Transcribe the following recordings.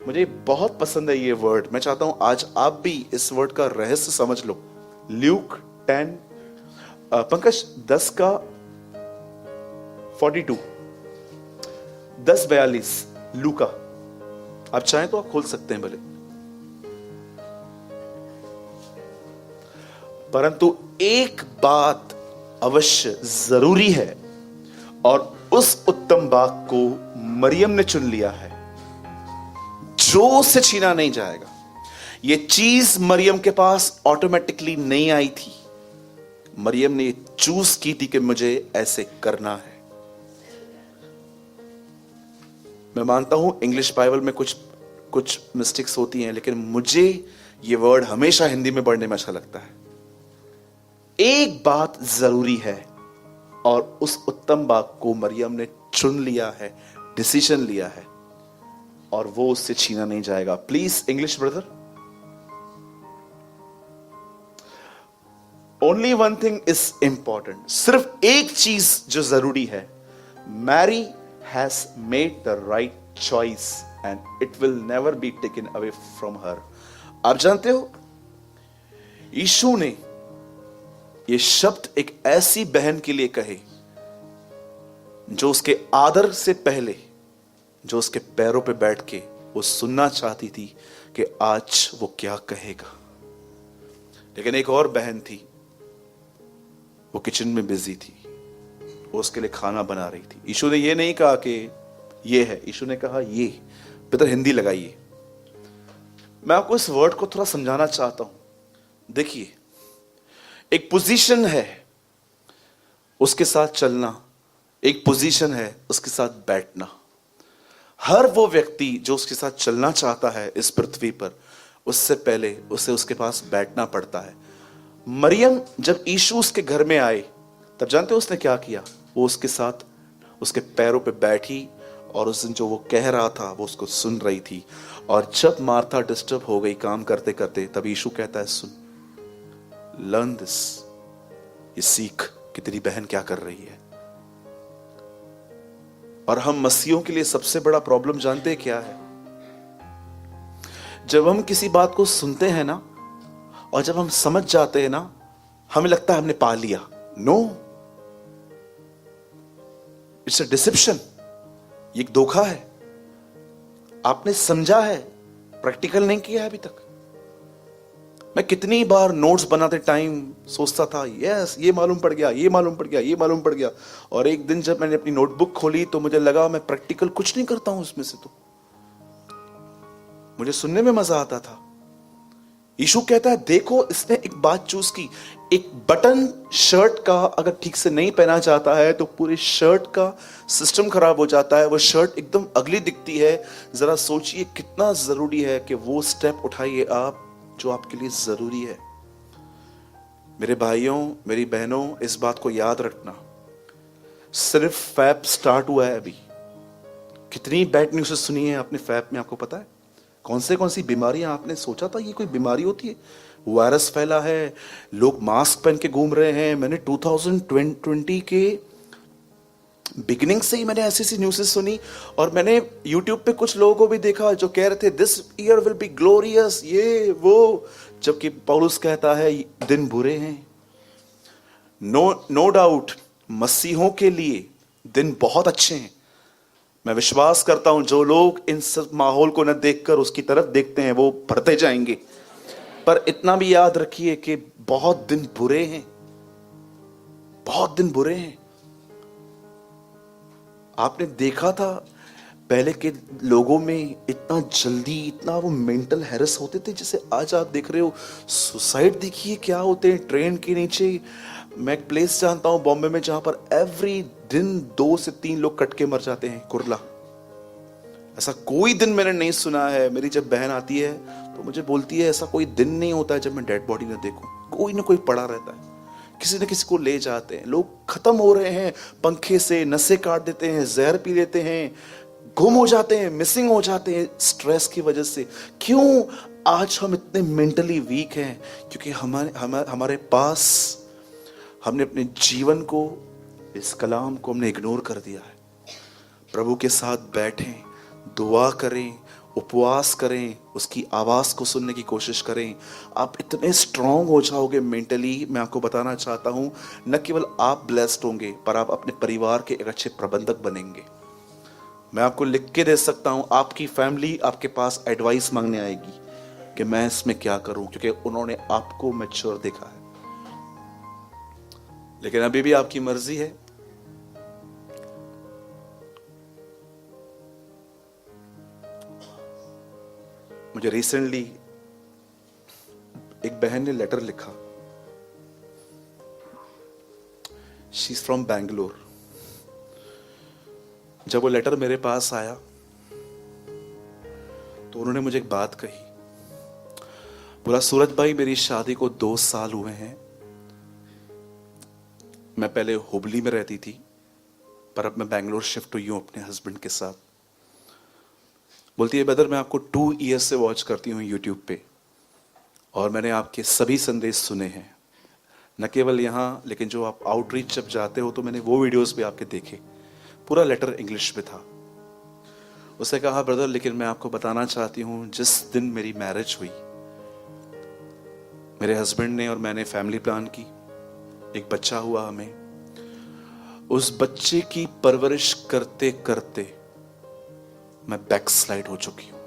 मुझे बहुत पसंद है ये वर्ड। मैं चाहता हूं आज आप भी इस वर्ड का रहस्य समझ लो। ल्यूक 10 पंकज 10 का 42 10:42 लूका। आप चाहें तो आप खोल सकते हैं भले, परंतु एक बात अवश्य जरूरी है और उस उत्तम बाग को मरियम ने चुन लिया है जो उससे छीना नहीं जाएगा। यह चीज मरियम के पास ऑटोमेटिकली नहीं आई थी। मरियम ने चूज की थी कि मुझे ऐसे करना है। मैं मानता हूं इंग्लिश बाइबल में कुछ मिस्टेक्स होती हैं, लेकिन मुझे यह वर्ड हमेशा हिंदी में पढ़ने में अच्छा लगता है। एक बात जरूरी है और उस उत्तम बाग को मरियम ने चुन लिया है, डिसीजन लिया है और वो उससे छीना नहीं जाएगा। Please English brother. Only one thing is important. सिर्फ एक चीज जो जरूरी है, Mary has made the right choice and it will never be taken away from her. आप जानते हो यीशु ने ये शब्द एक ऐसी बहन के लिए कहे जो उसके आदर से पहले, जो उसके पैरों पे बैठ के वो सुनना चाहती थी कि आज वो क्या कहेगा। लेकिन एक और बहन थी, वो किचन में बिजी थी, वो उसके लिए खाना बना रही थी। यीशु ने ये नहीं कहा कि ये है, यीशु ने कहा ये। पितर हिंदी लगाइए। मैं आपको इस वर्ड को थोड़ा समझाना चाहता हूं। देखिए, एक पोजीशन है उसके साथ चलना, एक पोजीशन है उसके साथ बैठना। हर वो व्यक्ति जो उसके साथ चलना चाहता है इस पृथ्वी पर, उससे पहले उसे उसके पास बैठना पड़ता है। मरियम जब यीशु उसके घर में आए, तब जानते हो उसने क्या किया? वो उसके साथ उसके पैरों पे बैठी और उस दिन जो वो कह रहा था वो उसको सुन रही थी। और जब मार्था डिस्टर्ब हो गई काम करते करते, तब यीशु कहता है सुन, लर्न दिस, ये सीख कि तेरी बहन क्या कर रही है। और हम मसीहों के लिए सबसे बड़ा प्रॉब्लम जानते हैं क्या है? जब हम किसी बात को सुनते हैं ना और जब हम समझ जाते हैं ना, हमें लगता है हमने पा लिया। No, it's a deception. ये एक धोखा है। आपने समझा है, प्रैक्टिकल नहीं किया है अभी तक। मैं कितनी बार नोट्स बनाते टाइम सोचता था यस ये मालूम पड़ गया, ये मालूम पड़ गया, ये मालूम पड़ गया। और एक दिन जब मैंने अपनी नोटबुक खोली तो मुझे लगा मैं प्रैक्टिकल कुछ नहीं करता हूं उसमें से। तो मुझे सुनने में मजा आता था। यीशु कहता है देखो, इसने एक बात चूज की। एक बटन शर्ट का अगर ठीक से नहीं पहना जाता है तो पूरे शर्ट का सिस्टम खराब हो जाता है, वो शर्ट एकदम अगली दिखती है। जरा सोचिए कितना जरूरी है कि वो स्टेप उठाइए आप जो आपके लिए जरूरी है। मेरे भाइयों, मेरी बहनों, इस बात को याद रखना। सिर्फ फैब स्टार्ट हुआ है अभी। कितनी बैड न्यूज़ सुनी है आपने फैब में, आपको पता है? कौन सी बीमारियां आपने सोचा था ये कोई बीमारी होती है? वायरस फैला है, लोग मास्क पहन के घूम रहे हैं। मैंने 2020 के बिगिनिंग से ही मैंने ऐसी न्यूज़ेस सुनी। और मैंने यूट्यूब पे कुछ लोगों को भी देखा जो कह रहे थे this year will be glorious, ये वो, जबकि पौलुस कहता है दिन बुरे हैं। नो डाउट मसीहों के लिए दिन बहुत अच्छे हैं। मैं विश्वास करता हूं जो लोग इन सब माहौल को न देखकर उसकी तरफ देखते हैं वो बढ़ते जाएंगे। पर इतना भी याद रखिए कि बहुत दिन बुरे हैं, बहुत दिन बुरे हैं। आपने देखा था पहले के लोगों में इतना जल्दी, इतना वो मेंटल हैरेस होते थे, जैसे आज आप देख रहे हो सुसाइड। देखिए क्या होते हैं ट्रेन के नीचे। मैं एक प्लेस जानता हूं बॉम्बे में जहां पर एवरी दिन 2 से 3 लोग कट के मर जाते हैं, कुर्ला। ऐसा कोई दिन मैंने नहीं सुना है। मेरी जब बहन आती है तो मुझे बोलती है ऐसा कोई दिन नहीं होता है जब मैं डेड बॉडी ना देखूं। कोई ना कोई पड़ा रहता है, किसी न किसी को ले जाते हैं। लोग खत्म हो रहे हैं पंखे से, नसें काट देते हैं, जहर पी लेते हैं, गुम हो जाते हैं, मिसिंग हो जाते हैं स्ट्रेस की वजह से। क्यों आज हम इतने मेंटली वीक हैं? क्योंकि हमारे पास हमने अपने जीवन को, इस कलाम को हमने इग्नोर कर दिया है। प्रभु के साथ बैठें, दुआ करें उपवास करें, उसकी आवाज़ को सुनने की कोशिश करें। आप इतने स्ट्रांग हो जाओगे मेंटली, मैं आपको बताना चाहता हूं, न केवल आप ब्लेस्ड होंगे पर आप अपने परिवार के एक अच्छे प्रबंधक बनेंगे। मैं आपको लिख के दे सकता हूं, आपकी फैमिली आपके पास एडवाइस मांगने आएगी कि मैं इसमें क्या करूं, क्योंकि उन्होंने आपको मैच्योर देखा है। लेकिन अभी भी आपकी मर्जी है। मुझे रिसेंटली एक बहन ने लेटर लिखा, शी इज फ्रॉम बैंगलोर। जब वो लेटर मेरे पास आया तो उन्होंने मुझे एक बात कही, बोला सूरज भाई मेरी शादी को 2 साल हुए हैं, मैं पहले हुबली में रहती थी पर अब मैं बैंगलोर शिफ्ट हुई हूं अपने हस्बैंड के साथ। बोलती है ब्रदर मैं आपको 2 ईयर्स से वॉच करती हूँ यूट्यूब पे और मैंने आपके सभी संदेश सुने हैं, न केवल यहाँ लेकिन जो आप आउटरीच जब जाते हो तो मैंने वो वीडियोस भी आपके देखे। पूरा लेटर इंग्लिश में था। उसने कहा ब्रदर लेकिन मैं आपको बताना चाहती हूँ, जिस दिन मेरी मैरिज हुई मेरे हस्बैंड ने और मैंने फैमिली प्लान की, एक बच्चा हुआ हमें। उस बच्चे की परवरिश करते करते मैं बैकस्लाइड हो चुकी हूं,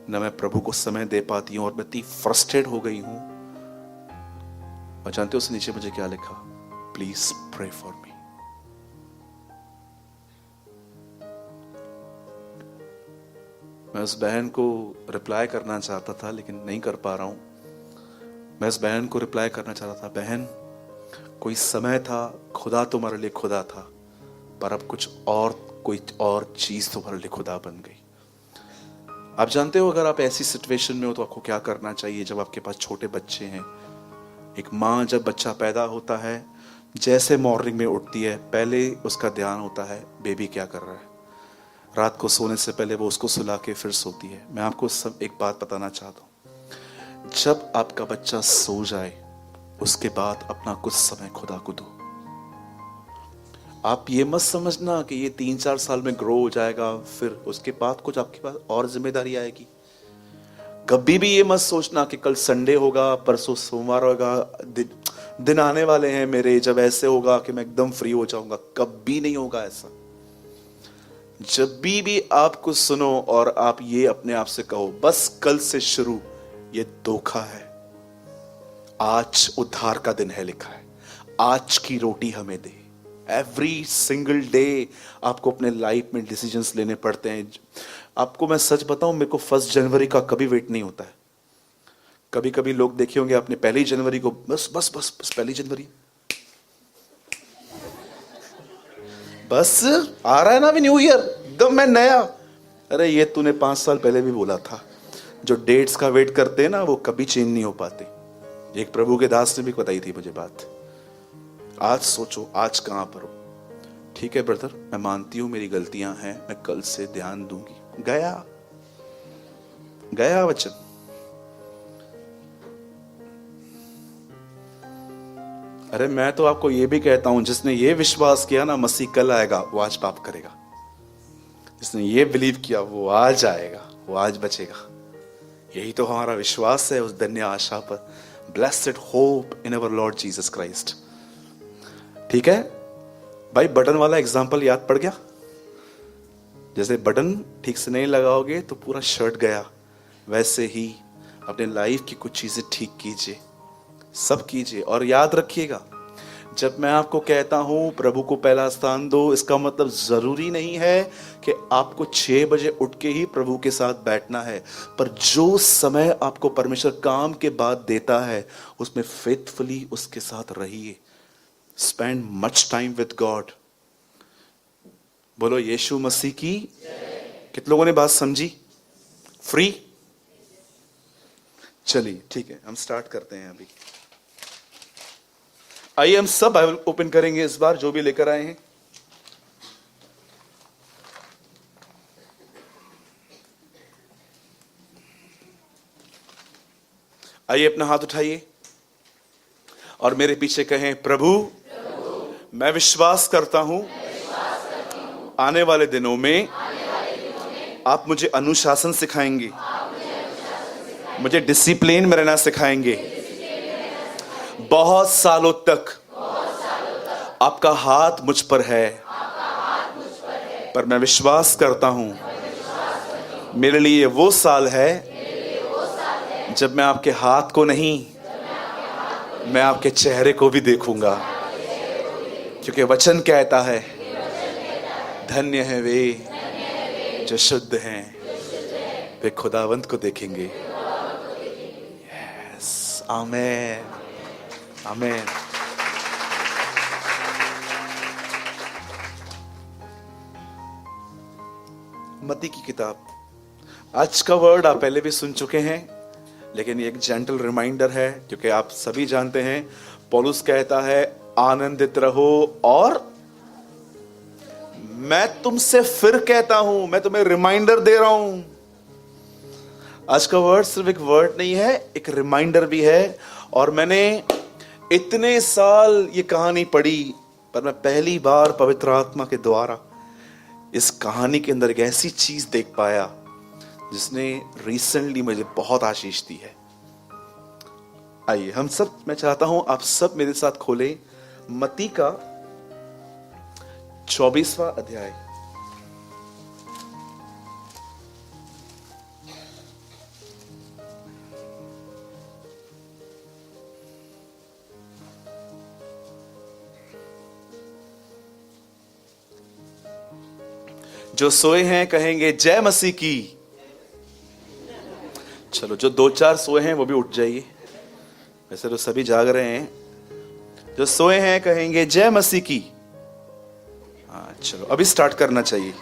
न मैं प्रभु को समय दे पाती हूं और मैं इतनी फ्रस्ट्रेट हो गई हूं। और जानते हो उस नीचे मुझे क्या लिखा, प्लीज प्रे फॉर मी। मैं उस बहन को रिप्लाई करना चाहता था लेकिन नहीं कर पा रहा हूं। मैं उस बहन को रिप्लाई करना चाहता था, बहन कोई समय था खुदा तुम्हारे लिए खुदा था, पर अब कोई और चीज तुम्हारे लिए खुदा बन गई। आप जानते हो अगर आप ऐसी सिचुएशन में हो तो आपको क्या करना चाहिए। जब आपके पास छोटे बच्चे हैं, एक माँ जब बच्चा पैदा होता है जैसे मॉर्निंग में उठती है पहले उसका ध्यान होता है बेबी क्या कर रहा है। रात को सोने से पहले वो उसको सुला के फिर सोती है। मैं आपको सब एक बात बताना चाहता हूं, जब आपका बच्चा सो जाए उसके बाद अपना कुछ समय खुदा को दो। आप ये मत समझना कि ये 3-4 साल में ग्रो हो जाएगा फिर उसके बाद कुछ आपके पास और जिम्मेदारी आएगी। कभी भी ये मत सोचना कि कल संडे होगा, परसों सोमवार होगा, दिन आने वाले हैं मेरे जब ऐसे होगा कि मैं एकदम फ्री हो जाऊंगा। कभी नहीं होगा ऐसा। जब भी आप कुछ सुनो और आप ये अपने आप से कहो बस कल से शुरू, ये धोखा है। आज उद्धार का दिन है लिखा है, आज की रोटी हमें दे। एवरी सिंगल डे आपको अपने लाइफ में डिसीजंस लेने पड़ते हैं। आपको मैं सच बताऊं, मेरे को 1 जनवरी का कभी वेट नहीं होता है। कभी कभी लोग देखे होंगे आपने 1 जनवरी को बस 1 जनवरी बस आ रहा है ना, अभी न्यू ईयर एकदम मैं नया। अरे ये तूने 5 साल पहले भी बोला था। जो डेट्स का वेट करते हैं ना वो कभी चेंज नहीं हो पाते। एक प्रभु के दास ने भी बताई थी मुझे बात। आज सोचो आज कहां पर हो। ठीक है ब्रदर, मैं मानती हूं मेरी गलतियां हैं, मैं कल से ध्यान दूंगी। गया वचन। अरे मैं तो आपको यह भी कहता हूं, जिसने ये विश्वास किया ना मसीह कल आएगा वो आज पाप करेगा। जिसने ये बिलीव किया वो आज आएगा, वो आज बचेगा। यही तो हमारा विश्वास है उस धन्य आशा पर। ब्लेस्ड होप इन अवर लॉर्ड जीसस क्राइस्ट। ठीक है भाई, बटन वाला एग्जाम्पल याद पड़ गया। जैसे बटन ठीक से नहीं लगाओगे तो पूरा शर्ट गया, वैसे ही अपने लाइफ की कुछ चीजें ठीक कीजिए, सब कीजिए। और याद रखिएगा, जब मैं आपको कहता हूं प्रभु को पहला स्थान दो, इसका मतलब जरूरी नहीं है कि आपको 6 बजे उठ के ही प्रभु के साथ बैठना है, पर जो समय आपको परमेश्वर काम के बाद देता है उसमें फेथफुली उसके साथ रहिए। Spend much time with God. बोलो यीशु मसीह की। कितने लोगों ने बात समझी? फ्री। चलिए ठीक है, हम स्टार्ट करते हैं। अभी आइए हम सब बाइबल ओपन करेंगे इस बार, जो भी लेकर आए हैं। आइए अपना हाथ उठाइए और मेरे पीछे कहें, प्रभु मैं विश्वास करता हूं आने वाले दिनों में आप मुझे अनुशासन सिखाएंगे, मुझे डिसिप्लिन में रहना सिखाएंगे। बहुत सालों तक आपका हाथ मुझ पर है, पर मैं विश्वास करता हूं मेरे लिए वो साल है जब मैं आपके हाथ को नहीं, मैं आपके चेहरे को भी देखूंगा। क्योंकि वचन कहता है, धन्य है वे जो शुद्ध हैं, वे खुदावंत को देखेंगे। यस, आमेन, आमेन। मत्ती की किताब, आज का वर्ड आप पहले भी सुन चुके हैं, लेकिन ये एक जेंटल रिमाइंडर है, क्योंकि आप सभी जानते हैं पौलुस कहता है आनंदित रहो, और मैं तुमसे फिर कहता हूं, मैं तुम्हें रिमाइंडर दे रहा हूं। आज का वर्ड सिर्फ एक वर्ड नहीं है, एक रिमाइंडर भी है। और मैंने इतने साल ये कहानी पढ़ी, पर मैं पहली बार पवित्र आत्मा के द्वारा इस कहानी के अंदर एक ऐसी चीज देख पाया जिसने रिसेंटली मुझे बहुत आशीष दी है। आइए हम सब, मैं चाहता हूं आप सब मेरे साथ खोलें मत्ती का 24वां अध्याय। जो सोए हैं कहेंगे जय मसीह की। चलो, जो 2-4 सोए हैं वो भी उठ जाइए, वैसे तो सभी जाग रहे हैं। जो सोए हैं कहेंगे जय मसीह की। हाँ चलो, अभी स्टार्ट करना चाहिए।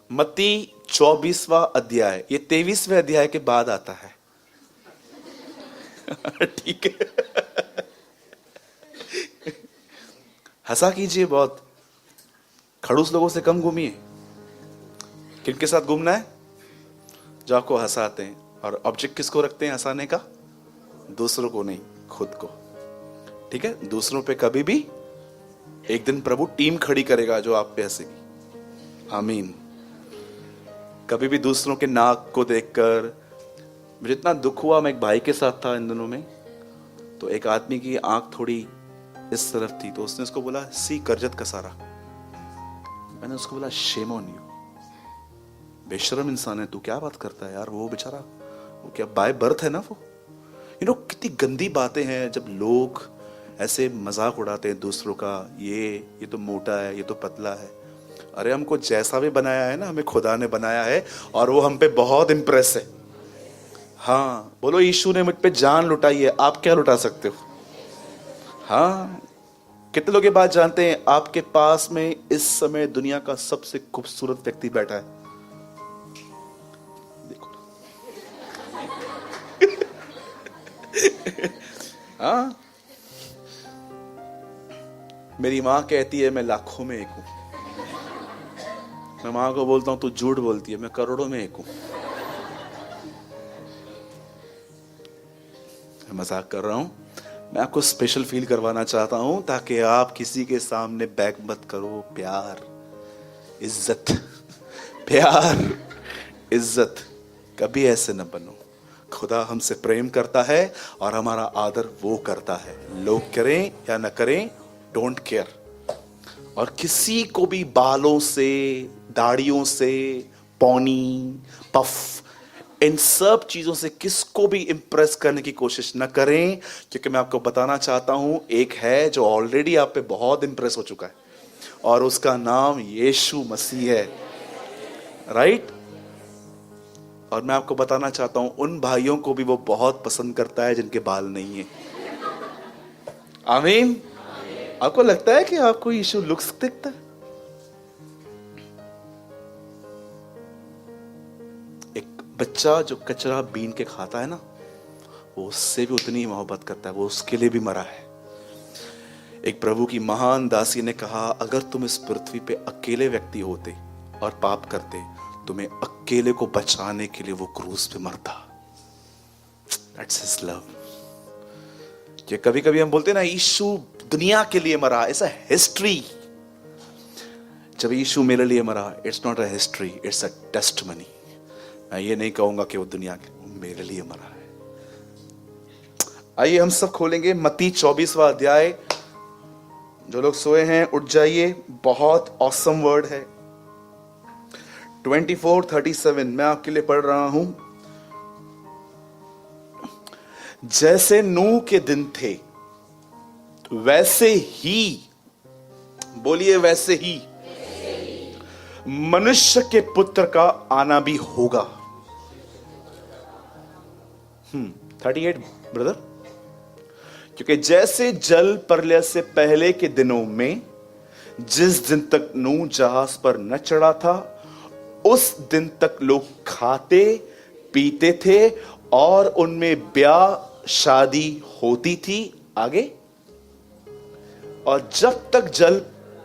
मत्ती 24वां अध्याय, ये 23वें अध्याय के बाद आता है। ठीक है, हंसा कीजिए, बहुत खड़ूस लोगों से कम घूमिए। किनके साथ घूमना है? जो आपको हंसाते हैं। और ऑब्जेक्ट किसको रखते हैं हंसाने का? दूसरों को नहीं, खुद को। ठीक है, दूसरों पे कभी भी, एक दिन प्रभु टीम खड़ी करेगा जो आप पे हंसेगी। आमीन। कभी भी दूसरों के नाक को देखकर, मुझे इतना दुख हुआ, मैं एक भाई के साथ था इन दिनों में, तो एक आदमी की आंख थोड़ी इस तरफ थी, तो उसने उसको बोला सी करजत का सारा। मैंने उसको बोला शेम ऑन यू, बेशरम इंसान है तू, क्या बात करता है यार। वो बेचारा, वो क्या बाय बर्थ है ना वो। कितनी गंदी बातें हैं जब लोग ऐसे मजाक उड़ाते हैं दूसरों का, ये तो मोटा है, ये तो पतला है। अरे हमको जैसा भी बनाया है ना, हमें खुदा ने बनाया है, और वो हम पे बहुत इंप्रेस है। हाँ बोलो, यीशु ने मुझ पे जान लुटाई है, आप क्या लुटा सकते हो? हाँ, कितने लोग ये बात जानते हैं, आपके पास में इस समय दुनिया का सबसे खूबसूरत व्यक्ति बैठा है। देखो हाँ, मेरी माँ कहती है मैं लाखों में एक हूं। मैं माँ को बोलता हूं तू झूठ बोलती है, मैं करोड़ों में एक हूं। मैं मजाक कर रहा हूं, मैं आपको स्पेशल फील करवाना चाहता हूं, ताकि आप किसी के सामने बैक मत करो। प्यार, इज्जत, प्यार, इज्जत, कभी ऐसे न बनो। खुदा हमसे प्रेम करता है और हमारा आदर वो करता है। लोग करें या न करें, डोंट केयर। और किसी को भी बालों से, दाढ़ियों से, पौनी, पफ, इन सब चीजों से किसको भी इंप्रेस करने की कोशिश न करें, क्योंकि मैं आपको बताना चाहता हूं एक है जो ऑलरेडी आप पे बहुत इंप्रेस हो चुका है, और उसका नाम यीशु मसीह है। राइट? और मैं आपको बताना चाहता हूं उन भाइयों को भी वो बहुत पसंद करता है जिनके बाल नहीं है। आमीन। आपको लगता है कि आपको यीशु लुक्स दिखता है? बच्चा जो कचरा बीन के खाता है ना, वो उससे भी उतनी ही मोहब्बत करता है, वो उसके लिए भी मरा है। एक प्रभु की महान दासी ने कहा, अगर तुम इस पृथ्वी पे अकेले व्यक्ति होते और पाप करते, तुम्हें अकेले को बचाने के लिए वो क्रूस पे मरता। That's his love. ये कभी कभी हम बोलते हैं ना, यीशु दुनिया के लिए मरा, ऐसा हिस्ट्री। जब यीशु मेरे लिए मरा, it's not a history, it's a testimony. मैं ये नहीं कहूंगा कि वो दुनिया के, वो मेरे लिए मरा है। आइए हम सब खोलेंगे मत्ती 24वां अध्याय। जो लोग सोए हैं उठ जाइए, बहुत ऑसम वर्ड है। 24:37 मैं आपके लिए पढ़ रहा हूं। जैसे नूह के दिन थे वैसे ही, बोलिए वैसे ही, मनुष्य के पुत्र का आना भी होगा। 38 ब्रदर। क्योंकि जैसे जल प्रलय से पहले के दिनों में जिस दिन तक नूह जहाज पर न चढ़ा था, उस दिन तक लोग खाते पीते थे और उनमें ब्याह शादी होती थी। आगे, और जब तक जल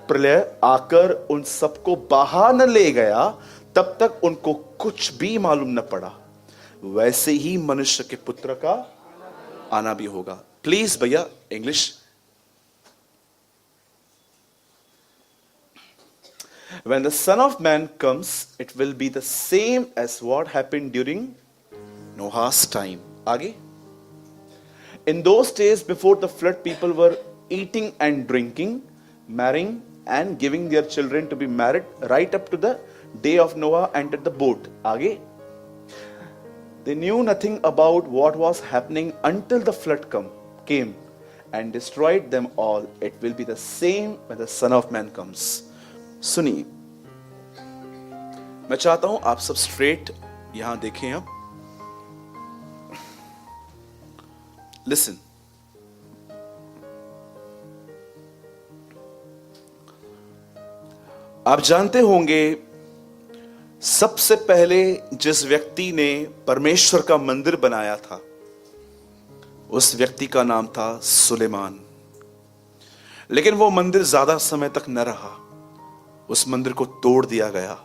प्रलय आकर उन सबको बहा न ले गया, तब तक उनको कुछ भी मालूम न पड़ा। वैसे ही मनुष्य के पुत्र का आना भी होगा। प्लीज भैया English. When the Son of Man comes, it will be the same as what happened during Noah's time. आगे, in those days before the flood, people were eating and drinking, marrying and giving their children to be married right up to the day of Noah entered the boat. आगे, they knew nothing about what was happening until the flood came and destroyed them all. It will be the same when the Son of Man comes. सुनिए, मैं चाहता हूं आप सब straight यहां देखें। अब लिसन, आप जानते होंगे सबसे पहले जिस व्यक्ति ने परमेश्वर का मंदिर बनाया था, उस व्यक्ति का नाम था सुलेमान। लेकिन वो मंदिर ज्यादा समय तक न रहा, उस मंदिर को तोड़ दिया गया।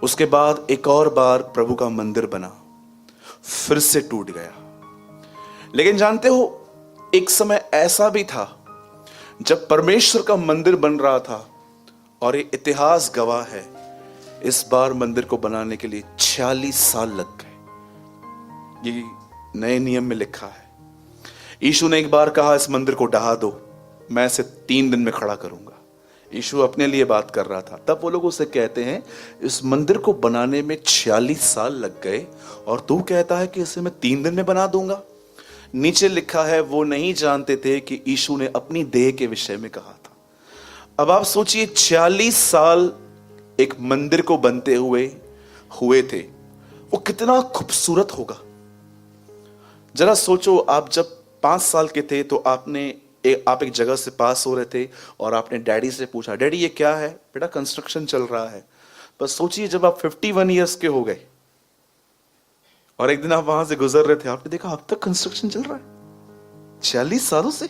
उसके बाद एक और बार प्रभु का मंदिर बना, फिर से टूट गया। लेकिन जानते हो, एक समय ऐसा भी था जब परमेश्वर का मंदिर बन रहा था, और ये इतिहास गवाह है, इस बार मंदिर को बनाने के लिए 46 साल लग गए। ये नए नियम में लिखा है। यीशु ने एक बार कहा, इस मंदिर को ढहा दो, मैं इसे 3 दिन में खड़ा करूंगा। यीशु अपने लिए बात कर रहा था। तब वो लोग उसे कहते हैं, इस मंदिर को बनाने में 46 साल लग गए और तू कहता है कि इसे मैं 3 दिन में बना दूंगा। नीचे लिखा है, वो नहीं जानते थे कि यीशु ने अपनी देह के विषय में कहा था। अब आप सोचिए, 46 साल एक मंदिर को बनते हुए थे, वो कितना खूबसूरत होगा। जरा सोचो, आप जब 5 साल के थे तो आप एक जगह से पास हो रहे थे और आपने डैडी से पूछा, डैडी ये क्या है? बेटा कंस्ट्रक्शन चल रहा है। बस सोचिए, जब आप 51 ईयर्स के हो गए और एक दिन आप वहां से गुजर रहे थे, आपने देखा अब तक कंस्ट्रक्शन चल रहा है 46 सालों से।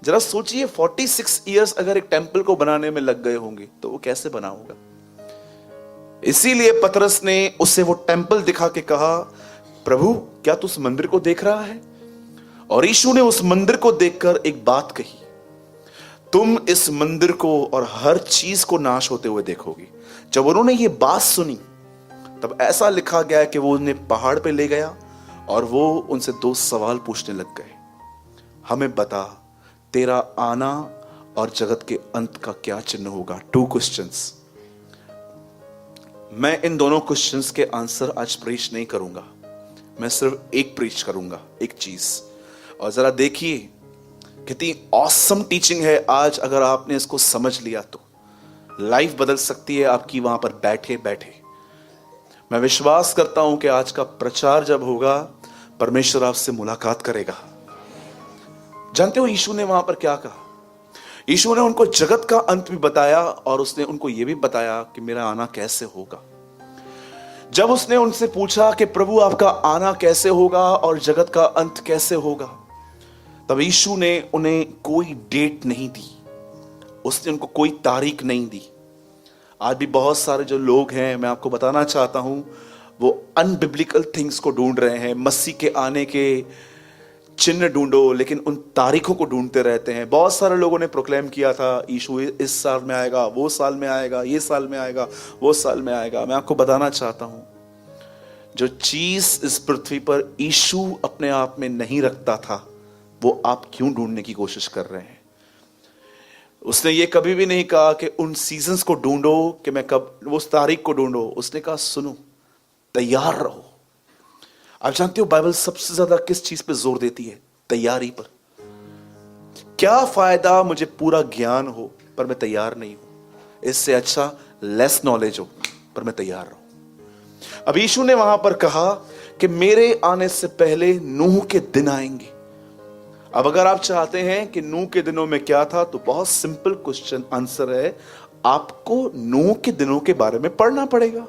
जरा सोचिए, 46 ईयर्स अगर एक टेंपल को बनाने में लग गए होंगे तो वो कैसे बना होगा। इसीलिए पतरस ने उसे वो टेंपल दिखा के कहा, प्रभु क्या तू उस मंदिर को देख रहा है? और यीशु ने उस मंदिर को देखकर एक बात कही, तुम इस मंदिर को और हर चीज को नाश होते हुए देखोगे। जब उन्होंने ये बात सुनी, तब ऐसा लिखा गया कि वो उन्हें पहाड़ पे ले गया और वो उनसे 2 सवाल पूछने लग गए, हमें बता तेरा आना और जगत के अंत का क्या चिन्ह होगा। 2 क्वेश्चंस। मैं इन दोनों क्वेश्चंस के आंसर आज प्रीच नहीं करूंगा, मैं सिर्फ एक प्रीच करूंगा, एक चीज। और जरा देखिए कितनी ऑसम टीचिंग है आज। अगर आपने इसको समझ लिया तो लाइफ बदल सकती है आपकी वहां पर बैठे बैठे। मैं विश्वास करता हूं कि आज का प्रचार जब होगा, परमेश्वर आपसे मुलाकात करेगा। जानते हो यीशु ने वहां पर क्या कहा? यीशु ने उनको जगत का अंत भी बताया और उसने उनको यह भी बताया कि मेरा आना कैसे होगा। जब उसने उनसे पूछा कि प्रभु आपका आना कैसे होगा और जगत का अंत कैसे होगा, तब यीशु ने उन्हें कोई डेट नहीं दी, उसने उनको कोई तारीख नहीं दी। आज भी बहुत सारे जो लोग हैं, मैं आपको बताना चाहता हूं, वो अनबिब्लिकल थिंग्स को ढूंढ रहे हैं, मसीह के आने के चिन्ह ढूंढो, लेकिन उन तारीखों को ढूंढते रहते हैं। बहुत सारे लोगों ने प्रोक्लेम किया था यीशु इस साल में आएगा, वो साल में आएगा, ये साल में आएगा, वो साल में आएगा। मैं आपको बताना चाहता हूं, जो चीज इस पृथ्वी पर यीशु अपने आप में नहीं रखता था, वो आप क्यों ढूंढने की कोशिश कर रहे हैं? उसने ये कभी भी नहीं कहा कि उन सीजन्स को ढूंढो, कि मैं कब, वो उस तारीख को ढूंढो। उसने कहा सुनो, तैयार रहो। आप जानते हो बाइबल सबसे ज्यादा किस चीज पे जोर देती है? तैयारी पर। क्या फायदा मुझे पूरा ज्ञान हो पर मैं तैयार नहीं हूं? इससे अच्छा लेस नॉलेज हो पर मैं तैयार रहूं। अब यीशु ने वहां पर कहा कि मेरे आने से पहले नूह के दिन आएंगे। अब अगर आप चाहते हैं कि नूह के दिनों में क्या था, तो बहुत सिंपल क्वेश्चन आंसर है, आपको नूह के दिनों के बारे में पढ़ना पड़ेगा।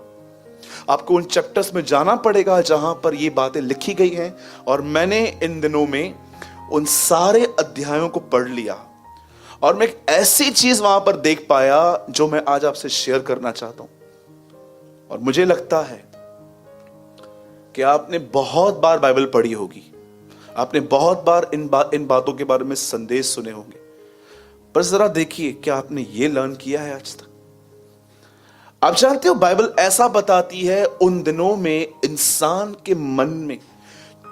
आपको उन चैप्टर्स में जाना पड़ेगा जहां पर ये बातें लिखी गई हैं। और मैंने इन दिनों में उन सारे अध्यायों को पढ़ लिया और मैं एक ऐसी चीज वहां पर देख पाया जो मैं आज आपसे शेयर करना चाहता हूं। और मुझे लगता है कि आपने बहुत बार बाइबल पढ़ी होगी, आपने बहुत बार इन बातों के बारे में संदेश सुने होंगे, पर जरा देखिए क्या आपने ये लर्न किया है आज तक? आप जानते हो बाइबल ऐसा बताती है, उन दिनों में इंसान के मन में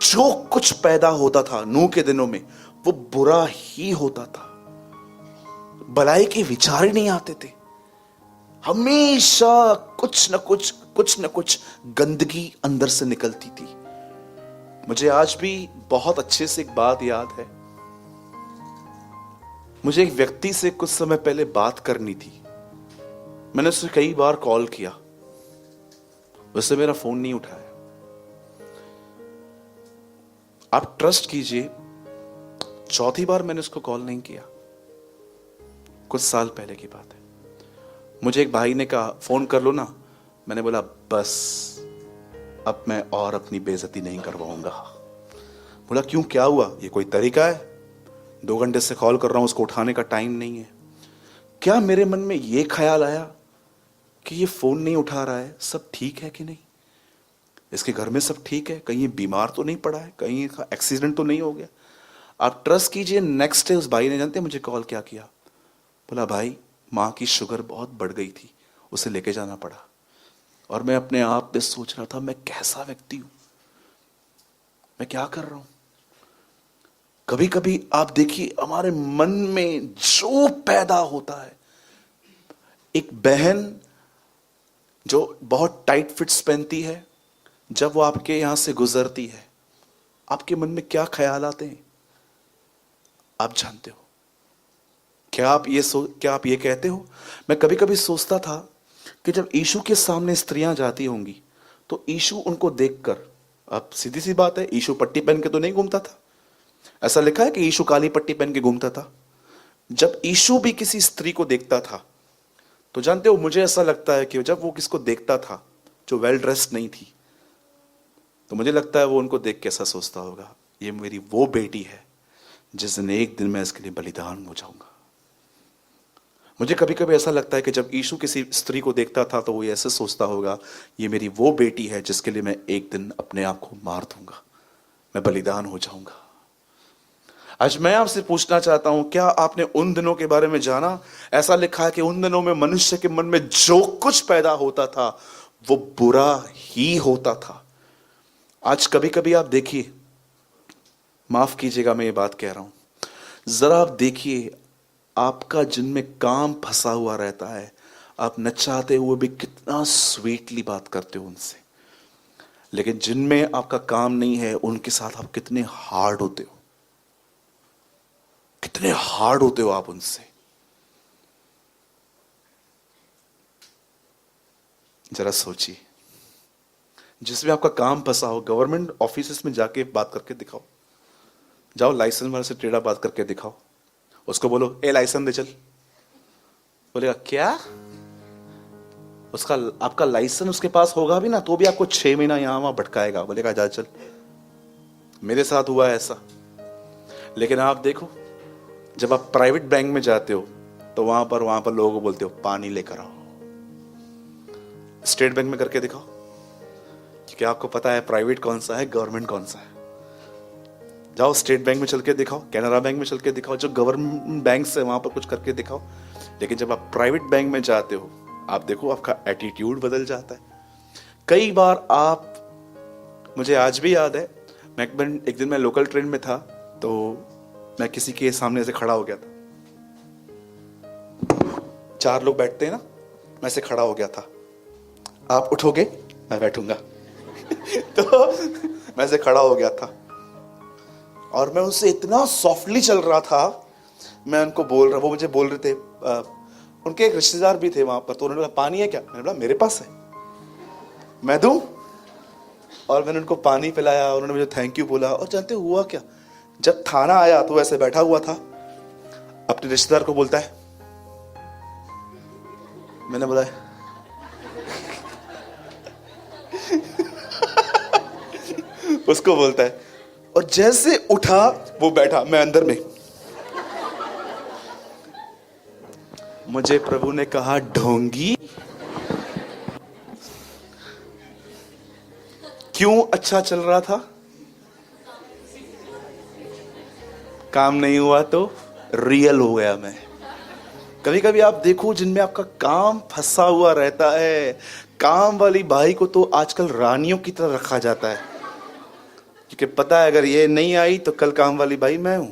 जो कुछ पैदा होता था नूह के दिनों में, वो बुरा ही होता था। भलाई के विचार ही नहीं आते थे। हमेशा कुछ न कुछ गंदगी अंदर से निकलती थी। मुझे आज भी बहुत अच्छे से एक बात याद है। मुझे एक व्यक्ति से कुछ समय पहले बात करनी थी। मैंने उसे कई बार कॉल किया, उसने मेरा फोन नहीं उठाया। आप ट्रस्ट कीजिए, चौथी बार मैंने उसको कॉल नहीं किया। कुछ साल पहले की बात है। मुझे एक भाई ने कहा फोन कर लो ना। मैंने बोला बस अब मैं और अपनी बेइज्जती नहीं करवाऊंगा। बोला क्यों, क्या हुआ? ये कोई तरीका है? 2 घंटे से कॉल कर रहा हूं, उसको उठाने का टाइम नहीं है। क्या मेरे मन में ये ख्याल आया कि ये फोन नहीं उठा रहा है, सब ठीक है कि नहीं, इसके घर में सब ठीक है, कहीं ये बीमार तो नहीं पड़ा है, कहीं एक्सीडेंट तो नहीं हो गया? आप ट्रस्ट कीजिए, नेक्स्ट डे उस भाई ने, जानते मुझे कॉल क्या किया? बोला भाई माँ की शुगर बहुत बढ़ गई थी, उसे लेके जाना पड़ा। और मैं अपने आप पे सोच रहा था, मैं कैसा व्यक्ति हूं, मैं क्या कर रहा हूं। कभी कभी आप देखिए हमारे मन में जो पैदा होता है, एक बहन जो बहुत टाइट फिट्स पहनती है, जब वो आपके यहां से गुजरती है, आपके मन में क्या ख्याल आते हैं आप जानते हो? क्या आप ये कहते हो? मैं कभी कभी सोचता था कि जब यीशु के सामने स्त्रियां जाती होंगी तो यीशु उनको देखकर, अब सीधी सी बात है, यीशु पट्टी पहन के तो नहीं घूमता था। ऐसा लिखा है कि यीशु काली पट्टी पहन के घूमता था। जब यीशु भी किसी स्त्री को देखता था तो जानते हो, मुझे ऐसा लगता है कि जब वो किसको देखता था जो वेल ड्रेस्ड नहीं थी, तो मुझे लगता है वो उनको देख के ऐसा सोचता होगा, ये मेरी वो बेटी है जिस दिन एक दिन मैं इसके लिए बलिदान हो जाऊंगा। मुझे कभी कभी ऐसा लगता है कि जब यीशु किसी स्त्री को देखता था तो वो ऐसे सोचता होगा, ये मेरी वो बेटी है जिसके लिए मैं एक दिन अपने आप को मार दूंगा, मैं बलिदान हो जाऊंगा। आज मैं आपसे पूछना चाहता हूं, क्या आपने उन दिनों के बारे में जाना? ऐसा लिखा है कि उन दिनों में मनुष्य के मन में जो कुछ पैदा होता था वो बुरा ही होता था। आज कभी कभी आप देखिए, माफ कीजिएगा मैं ये बात कह रहा हूं, जरा आप देखिए, आपका जिनमें काम फंसा हुआ रहता है, आप न चाहते हुए भी कितना स्वीटली बात करते हो उनसे, लेकिन जिनमें आपका काम नहीं है उनके साथ आप कितने हार्ड होते हो, कितने हार्ड होते हो आप उनसे। जरा सोचिए, जिसमें आपका काम फंसा हो, गवर्नमेंट ऑफिस में जाके बात करके दिखाओ, जाओ लाइसेंस वाले से टेढ़ा बात करके दिखाओ, उसको बोलो ए लाइसेंस दे चल, बोलेगा क्या? उसका आपका लाइसेंस उसके पास होगा भी ना तो भी आपको 6 महीना यहां वहां भटकाएगा, बोलेगा जा चल। मेरे साथ हुआ है ऐसा। लेकिन आप देखो, जब आप प्राइवेट बैंक में जाते हो तो वहां पर लोगों को बोलते हो पानी लेकर आओ। स्टेट बैंक में करके दिखाओ, क्या आपको पता है प्राइवेट कौन सा है, गवर्नमेंट कौन सा है? जाओ स्टेट बैंक में चल के दिखाओ, कैनरा बैंक में चल के दिखाओ, जो गवर्नमेंट बैंक है वहां पर कुछ करके दिखाओ। लेकिन जब आप प्राइवेट बैंक में जाते हो, आप देखो आपका एटीट्यूड बदल जाता है। कई बार आप, मुझे आज भी याद है, एक दिन मैं लोकल ट्रेन में था, तो मैं किसी के सामने से खड़ा हो गया था। 4 लोग बैठते हैं ना, मैं से खड़ा हो गया था। आप उठोगे, मैं बैठूंगा। तो मैं से खड़ा हो गया था और मैं उनसे इतना सॉफ्टली चल रहा था, मैं उनको बोल रहा, वो मुझे बोल रहे थे, उनके एक रिश्तेदार भी थे वहां पर, तो उन्होंने बोला पानी है क्या? मैंने बोला मेरे पास है, मैं दूं? और मैंने उनको पानी पिलाया, उन्होंने मुझे थैंक यू बोला। और जानते हुआ क्या, जब थाना आया तो ऐसे बैठा हुआ था, अपने रिश्तेदार को बोलता है, मैंने बोला उसको बोलता है, और जैसे उठा वो बैठा, मैं अंदर में। मुझे प्रभु ने कहा ढोंगी, क्यों? अच्छा चल रहा था, काम नहीं हुआ तो रियल हो गया मैं। कभी कभी आप देखो, जिनमें आपका काम फंसा हुआ रहता है, काम वाली बाई को तो आजकल रानियों की तरह रखा जाता है, क्योंकि पता है अगर ये नहीं आई तो कल काम वाली बाई मैं हूं,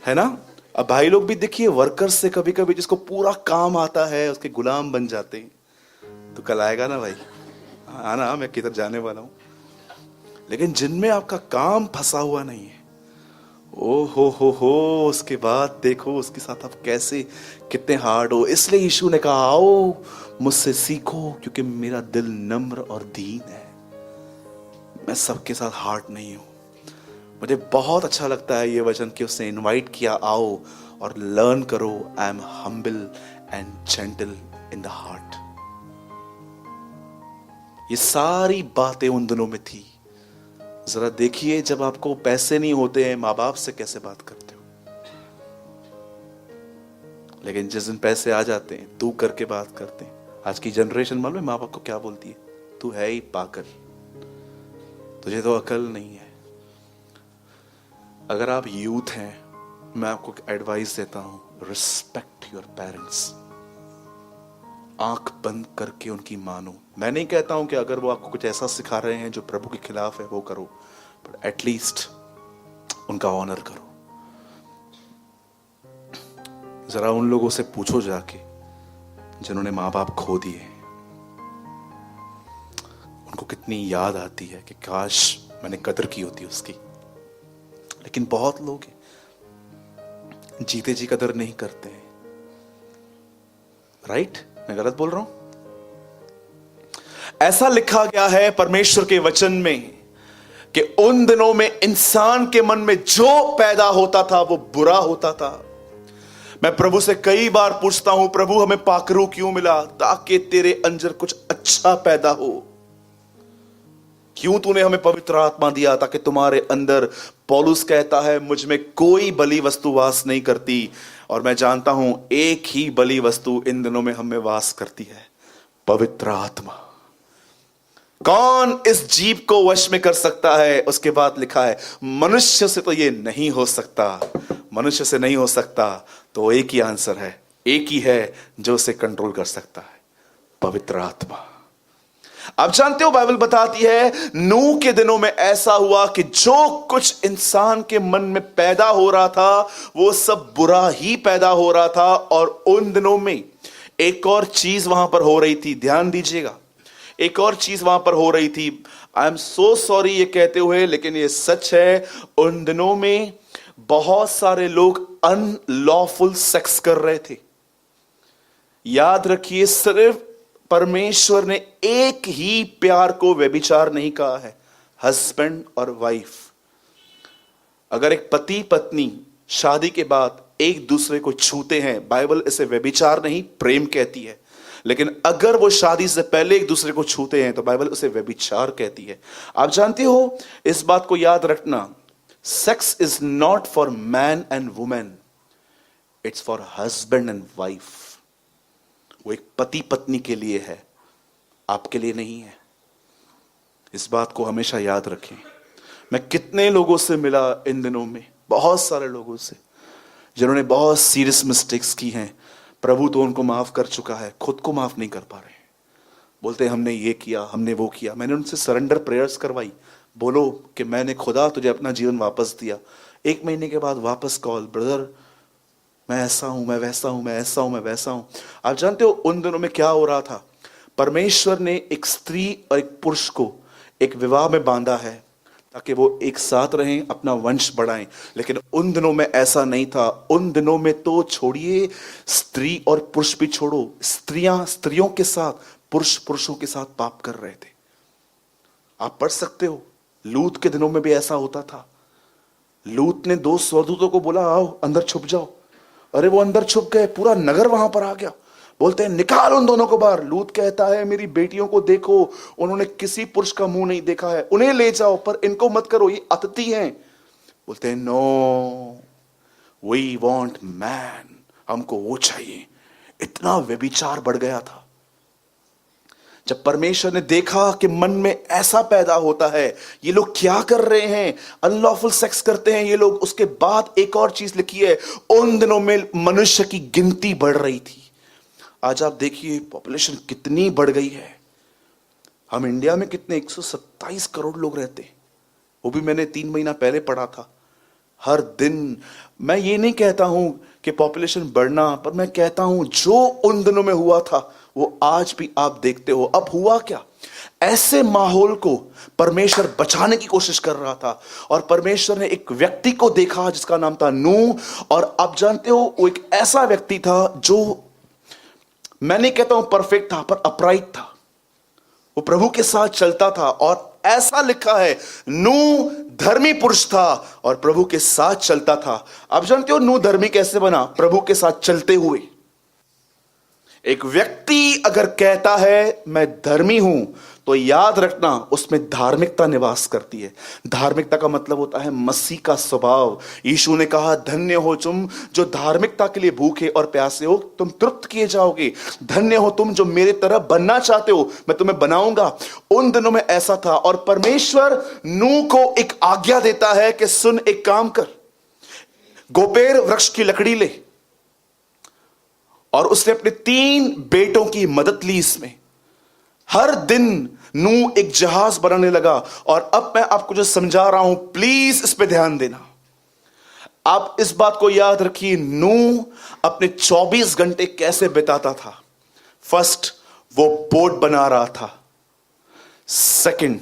है ना? अब भाई लोग भी देखिए, वर्कर्स से कभी कभी जिसको पूरा काम आता है उसके गुलाम बन जाते हैं, तो कल आएगा ना भाई, आना, मैं किधर जाने वाला हूं। लेकिन जिनमें आपका काम फंसा हुआ नहीं है, ओ हो, उसके बाद देखो उसके साथ आप कैसे, कितने हार्ड हो। इसलिए यीशु ने कहा आओ मुझसे सीखो, क्योंकि मेरा दिल नम्र और दीन है, मैं सबके साथ हार्ड नहीं हूं। मुझे बहुत अच्छा लगता है ये वचन कि उसने इनवाइट किया, आओ और लर्न करो, I am humble and gentle in the heart. ये सारी बातें उन दिनों में थी। जरा देखिए, जब आपको पैसे नहीं होते हैं, माँ बाप से कैसे बात करते हो, लेकिन जिस दिन पैसे आ जाते हैं, तू करके बात करते हैं। आज की जनरेशन मालूम है माँ बाप को क्या बोलती है? तू है ही पागल, तुझे तो अकल नहीं है। अगर आप यूथ हैं, मैं आपको एडवाइस देता हूं, रिस्पेक्ट योर पेरेंट्स। आंख बंद करके उनकी मानो। मैं नहीं कहता हूं कि अगर वो आपको कुछ ऐसा सिखा रहे हैं जो प्रभु के खिलाफ है वो करो, पर एटलीस्ट उनका ऑनर करो। जरा उन लोगों से पूछो जाके जिन्होंने माँ बाप खो दिए, उनको कितनी याद आती है कि काश मैंने कदर की होती उसकी। लेकिन बहुत लोग जीते जी कदर नहीं करते हैं। राइट? मैं गलत बोल रहा हूं? ऐसा लिखा गया है परमेश्वर के वचन में कि उन दिनों में इंसान के मन में जो पैदा होता था वो बुरा होता था। मैं प्रभु से कई बार पूछता हूं, प्रभु हमें पाखरू क्यों मिला? ताकि तेरे अंदर कुछ अच्छा पैदा हो। क्यों तूने हमें पवित्र आत्मा दिया? ताकि तुम्हारे अंदर, पौलुस कहता है, मुझ में कोई बली वस्तु वास नहीं करती, और मैं जानता हूं एक ही बली वस्तु इन दिनों में हमें वास करती है, पवित्र आत्मा। कौन इस जीव को वश में कर सकता है? उसके बाद लिखा है मनुष्य से तो ये नहीं हो सकता, मनुष्य से नहीं हो सकता। तो एक ही आंसर है, एक ही है जो उसे कंट्रोल कर सकता है, पवित्र आत्मा। आप जानते हो बाइबल बताती है नूह के दिनों में ऐसा हुआ कि जो कुछ इंसान के मन में पैदा हो रहा था वो सब बुरा ही पैदा हो रहा था। और उन दिनों में एक और चीज वहां पर हो रही थी, ध्यान दीजिएगा, एक और चीज वहां पर हो रही थी। आई एम सो सॉरी ये कहते हुए, लेकिन ये सच है। उन दिनों में बहुत सारे लोग अनलॉफुल सेक्स कर रहे थे। याद रखिए, सिर्फ परमेश्वर ने एक ही प्यार को व्यभिचार नहीं कहा है, हस्बैंड और वाइफ। अगर एक पति पत्नी शादी के बाद एक दूसरे को छूते हैं, बाइबल इसे व्यभिचार नहीं प्रेम कहती है। लेकिन अगर वो शादी से पहले एक दूसरे को छूते हैं तो बाइबल उसे व्यभिचार कहती है। आप जानते हो, इस बात को याद रखना, sex is not for man and women, it's for husband and wife. वो एक पति पत्नी के लिए है, आपके लिए नहीं है। इस बात को हमेशा याद रखें। मैं कितने लोगों से मिला इन दिनों में, बहुत सारे लोगों से, जिन्होंने बहुत सीरियस मिस्टेक्स की हैं। प्रभु तो उनको माफ कर चुका है, खुद को माफ नहीं कर पा रहे। बोलते हैं हमने ये किया, हमने वो किया। मैंने उनसे सरेंडर प्रेयर्स करवाई, बोलो कि मैंने खुदा तुझे अपना जीवन वापस दिया। 1 महीने के बाद वापस कॉल, ब्रदर मैं ऐसा हूं, मैं वैसा हूं, मैं ऐसा हूं, मैं वैसा हूं। आप जानते हो उन दिनों में क्या हो रहा था? परमेश्वर ने एक स्त्री और एक पुरुष को एक विवाह में बांधा है ताकि वो एक साथ रहें, अपना वंश बढ़ाएं। लेकिन उन दिनों में ऐसा नहीं था। उन दिनों में तो छोड़िए, स्त्री और पुरुष भी छोड़ो, स्त्रियां स्त्रियों के साथ, पुरुष पुरुषों के साथ पाप कर रहे थे। आप पढ़ सकते हो, लूत के दिनों में भी ऐसा होता था। लूत ने 2 स्वर्गदूतों को बोला आओ अंदर छुप जाओ। अरे वो अंदर छुप गए, पूरा नगर वहां पर आ गया। बोलते हैं निकाल उन दोनों को बाहर। लूत कहता है मेरी बेटियों को देखो, उन्होंने किसी पुरुष का मुंह नहीं देखा है, उन्हें ले जाओ पर इनको मत करो, ये अतिथि हैं। बोलते हैं नो, वी वांट मैन, हमको वो चाहिए। इतना व्यभिचार बढ़ गया था। जब परमेश्वर ने देखा कि मन में ऐसा पैदा होता है, ये लोग क्या कर रहे हैं, अनलॉफुल सेक्स करते हैं ये लोग। उसके बाद एक और चीज लिखी है, उन दिनों में मनुष्य की गिनती बढ़ रही थी। आज आप देखिए पॉपुलेशन कितनी बढ़ गई है। हम इंडिया में कितने 127 करोड़ लोग रहते हैं, वो भी मैंने 3 महीना पहले पढ़ा था। हर दिन, मैं ये नहीं कहता हूं कि पॉपुलेशन बढ़ना, पर मैं कहता हूं जो उन दिनों में हुआ था वो आज भी आप देखते हो। अब हुआ क्या, ऐसे माहौल को परमेश्वर बचाने की कोशिश कर रहा था और परमेश्वर ने एक व्यक्ति को देखा जिसका नाम था नूह। और आप जानते हो वो एक ऐसा व्यक्ति था जो, मैं नहीं कहता हूं परफेक्ट था, पर अपराइट था। वो प्रभु के साथ चलता था और ऐसा लिखा है नूह धर्मी पुरुष था और प्रभु के साथ चलता था। आप जानते हो नूह धर्मी कैसे बना? प्रभु के साथ चलते हुए। एक व्यक्ति अगर कहता है मैं धर्मी हूं, तो याद रखना उसमें धार्मिकता निवास करती है। धार्मिकता का मतलब होता है मसीह का स्वभाव। यीशु ने कहा धन्य हो तुम जो धार्मिकता के लिए भूखे और प्यासे हो, तुम तृप्त किए जाओगे। धन्य हो तुम जो मेरे तरह बनना चाहते हो, मैं तुम्हें बनाऊंगा। उन दिनों में ऐसा था और परमेश्वर नूह को एक आज्ञा देता है कि सुन, एक काम कर, गोपेर वृक्ष की लकड़ी ले। और उसने अपने 3 बेटों की मदद ली इसमें। हर दिन नूह एक जहाज बनाने लगा। और अब मैं आपको जो समझा रहा हूं, प्लीज इस पे ध्यान देना। आप इस बात को याद रखिए, नूह अपने 24 घंटे कैसे बिताता था। फर्स्ट, वो बोट बना रहा था। सेकंड,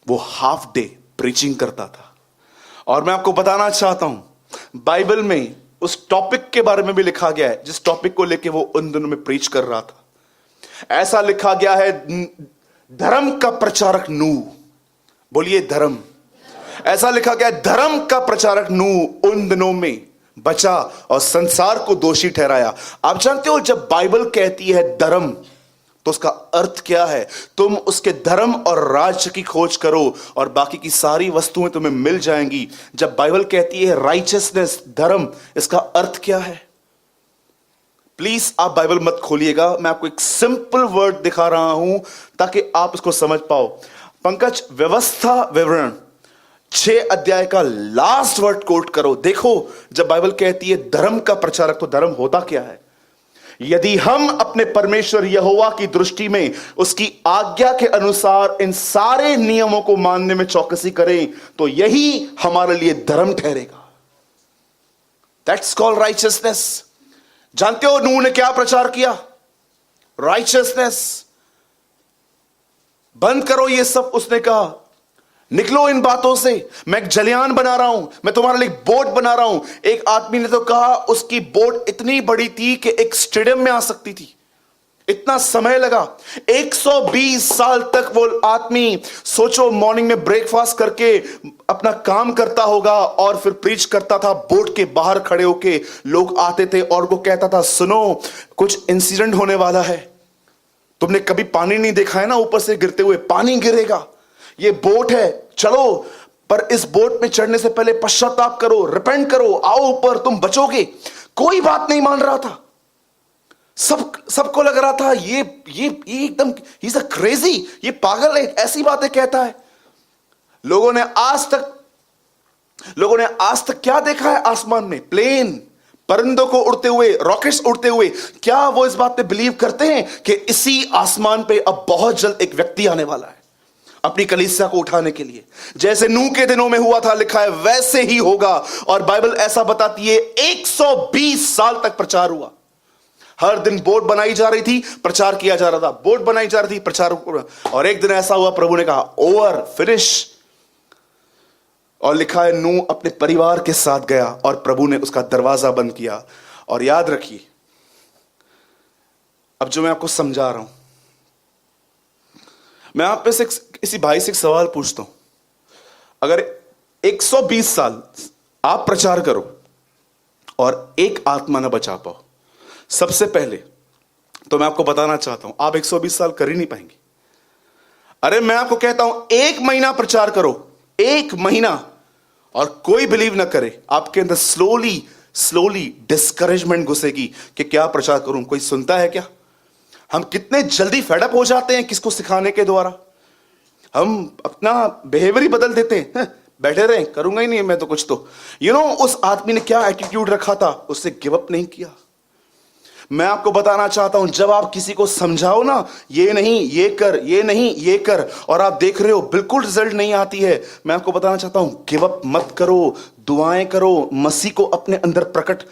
वो हाफ डे प्रीचिंग करता था। और मैं आपको बताना चाहता हूं, बाइबल में उस टॉपिक के बारे में भी लिखा गया है जिस टॉपिक को लेके वो उन दिनों में प्रीच कर रहा था। ऐसा लिखा गया है, धर्म का प्रचारक नूह। बोलिए धर्म। ऐसा लिखा गया है, धर्म का प्रचारक नूह उन दिनों में बचा और संसार को दोषी ठहराया। आप जानते हो जब बाइबल कहती है धर्म, तो उसका अर्थ क्या है? तुम उसके धर्म और राज्य की खोज करो और बाकी की सारी वस्तुएं तुम्हें मिल जाएंगी। जब बाइबल कहती है राइचियसनेस, धर्म, इसका अर्थ क्या है? प्लीज आप बाइबल मत खोलिएगा, मैं आपको एक सिंपल वर्ड दिखा रहा हूं ताकि आप इसको समझ पाओ। पंकज, व्यवस्था विवरण 6 अध्याय का लास्ट वर्ड कोट करो। देखो जब बाइबल कहती है धर्म का प्रचारक, तो धर्म होता क्या है? यदि हम अपने परमेश्वर यहोवा की दृष्टि में उसकी आज्ञा के अनुसार इन सारे नियमों को मानने में चौकसी करें, तो यही हमारे लिए धर्म ठहरेगा। That's called righteousness. जानते हो नूह ने क्या प्रचार किया? राइचियसनेस। बंद करो ये सब, उसने कहा निकलो इन बातों से। मैं एक जलयान बना रहा हूं, मैं तुम्हारे लिए बोट बना रहा हूं। एक आदमी ने तो कहा उसकी बोट इतनी बड़ी थी कि एक स्टेडियम में आ सकती थी। इतना समय लगा, 120 साल तक वो आदमी, सोचो, मॉर्निंग में ब्रेकफास्ट करके अपना काम करता होगा और फिर प्रीच करता था। बोट के बाहर खड़े होके लोग आते थे और वो कहता था सुनो, कुछ इंसिडेंट होने वाला है। तुमने कभी पानी नहीं देखा है ना, ऊपर से गिरते हुए पानी गिरेगा। ये बोट है, चलो, पर इस बोट में चढ़ने से पहले पश्चाताप करो, रिपेंट करो, आओ ऊपर, तुम बचोगे। कोई बात नहीं मान रहा था। सबको लग रहा था ये एकदम ही इज अ क्रेजी, ये पागल है, ऐसी बातें कहता है। लोगों ने आज तक क्या देखा है आसमान में? प्लेन, परिंदों को उड़ते हुए, रॉकेट्स उड़ते हुए। क्या वो इस बात पे बिलीव करते हैं कि इसी आसमान पे अब बहुत जल्द एक व्यक्ति आने वाला है अपनी कलीसिया को उठाने के लिए? जैसे नूह के दिनों में हुआ था, लिखा है वैसे ही होगा। और बाइबल ऐसा बताती है 120 साल तक प्रचार हुआ। हर दिन बोट बनाई जा रही थी, प्रचार किया जा रहा था, बोट बनाई जा रही थी, प्रचार। और एक दिन ऐसा हुआ, प्रभु ने कहा ओवर, फिनिश। और लिखा है नूह अपने परिवार के साथ गया और प्रभु ने उसका दरवाजा बंद किया। और याद रखिए, अब जो मैं आपको समझा रहा हूं, मैं आप पे से किसी भाई से एक सवाल पूछता हूं। अगर 120 साल आप प्रचार करो और एक आत्मा ना बचा पाओ, सबसे पहले तो मैं आपको बताना चाहता हूं, आप 120 साल कर ही नहीं पाएंगे। अरे मैं आपको कहता हूं, 1 महीना प्रचार करो, 1 महीना, और कोई बिलीव ना करे, आपके अंदर स्लोली डिस्करेजमेंट घुसेगी कि क्या प्रचार करूं, कोई सुनता है क्या? हम कितने जल्दी फेडअप हो जाते हैं किसको सिखाने के द्वारा। हम अपना बिहेवियर ही बदल देते हैं, बैठे रहे, करूंगा ही नहीं मैं तो कुछ। तो उस आदमी ने क्या एटीट्यूड रखा था, उससे गिव अप नहीं किया। मैं आपको बताना चाहता हूं, जब आप किसी को समझाओ ना, ये नहीं ये कर, ये नहीं ये कर, और आप देख रहे हो बिल्कुल रिजल्ट नहीं आती है, मैं आपको बताना चाहता हूं, गिव अप मत करो, दुआएं करो, मसीह को अपने अंदर प्रकट,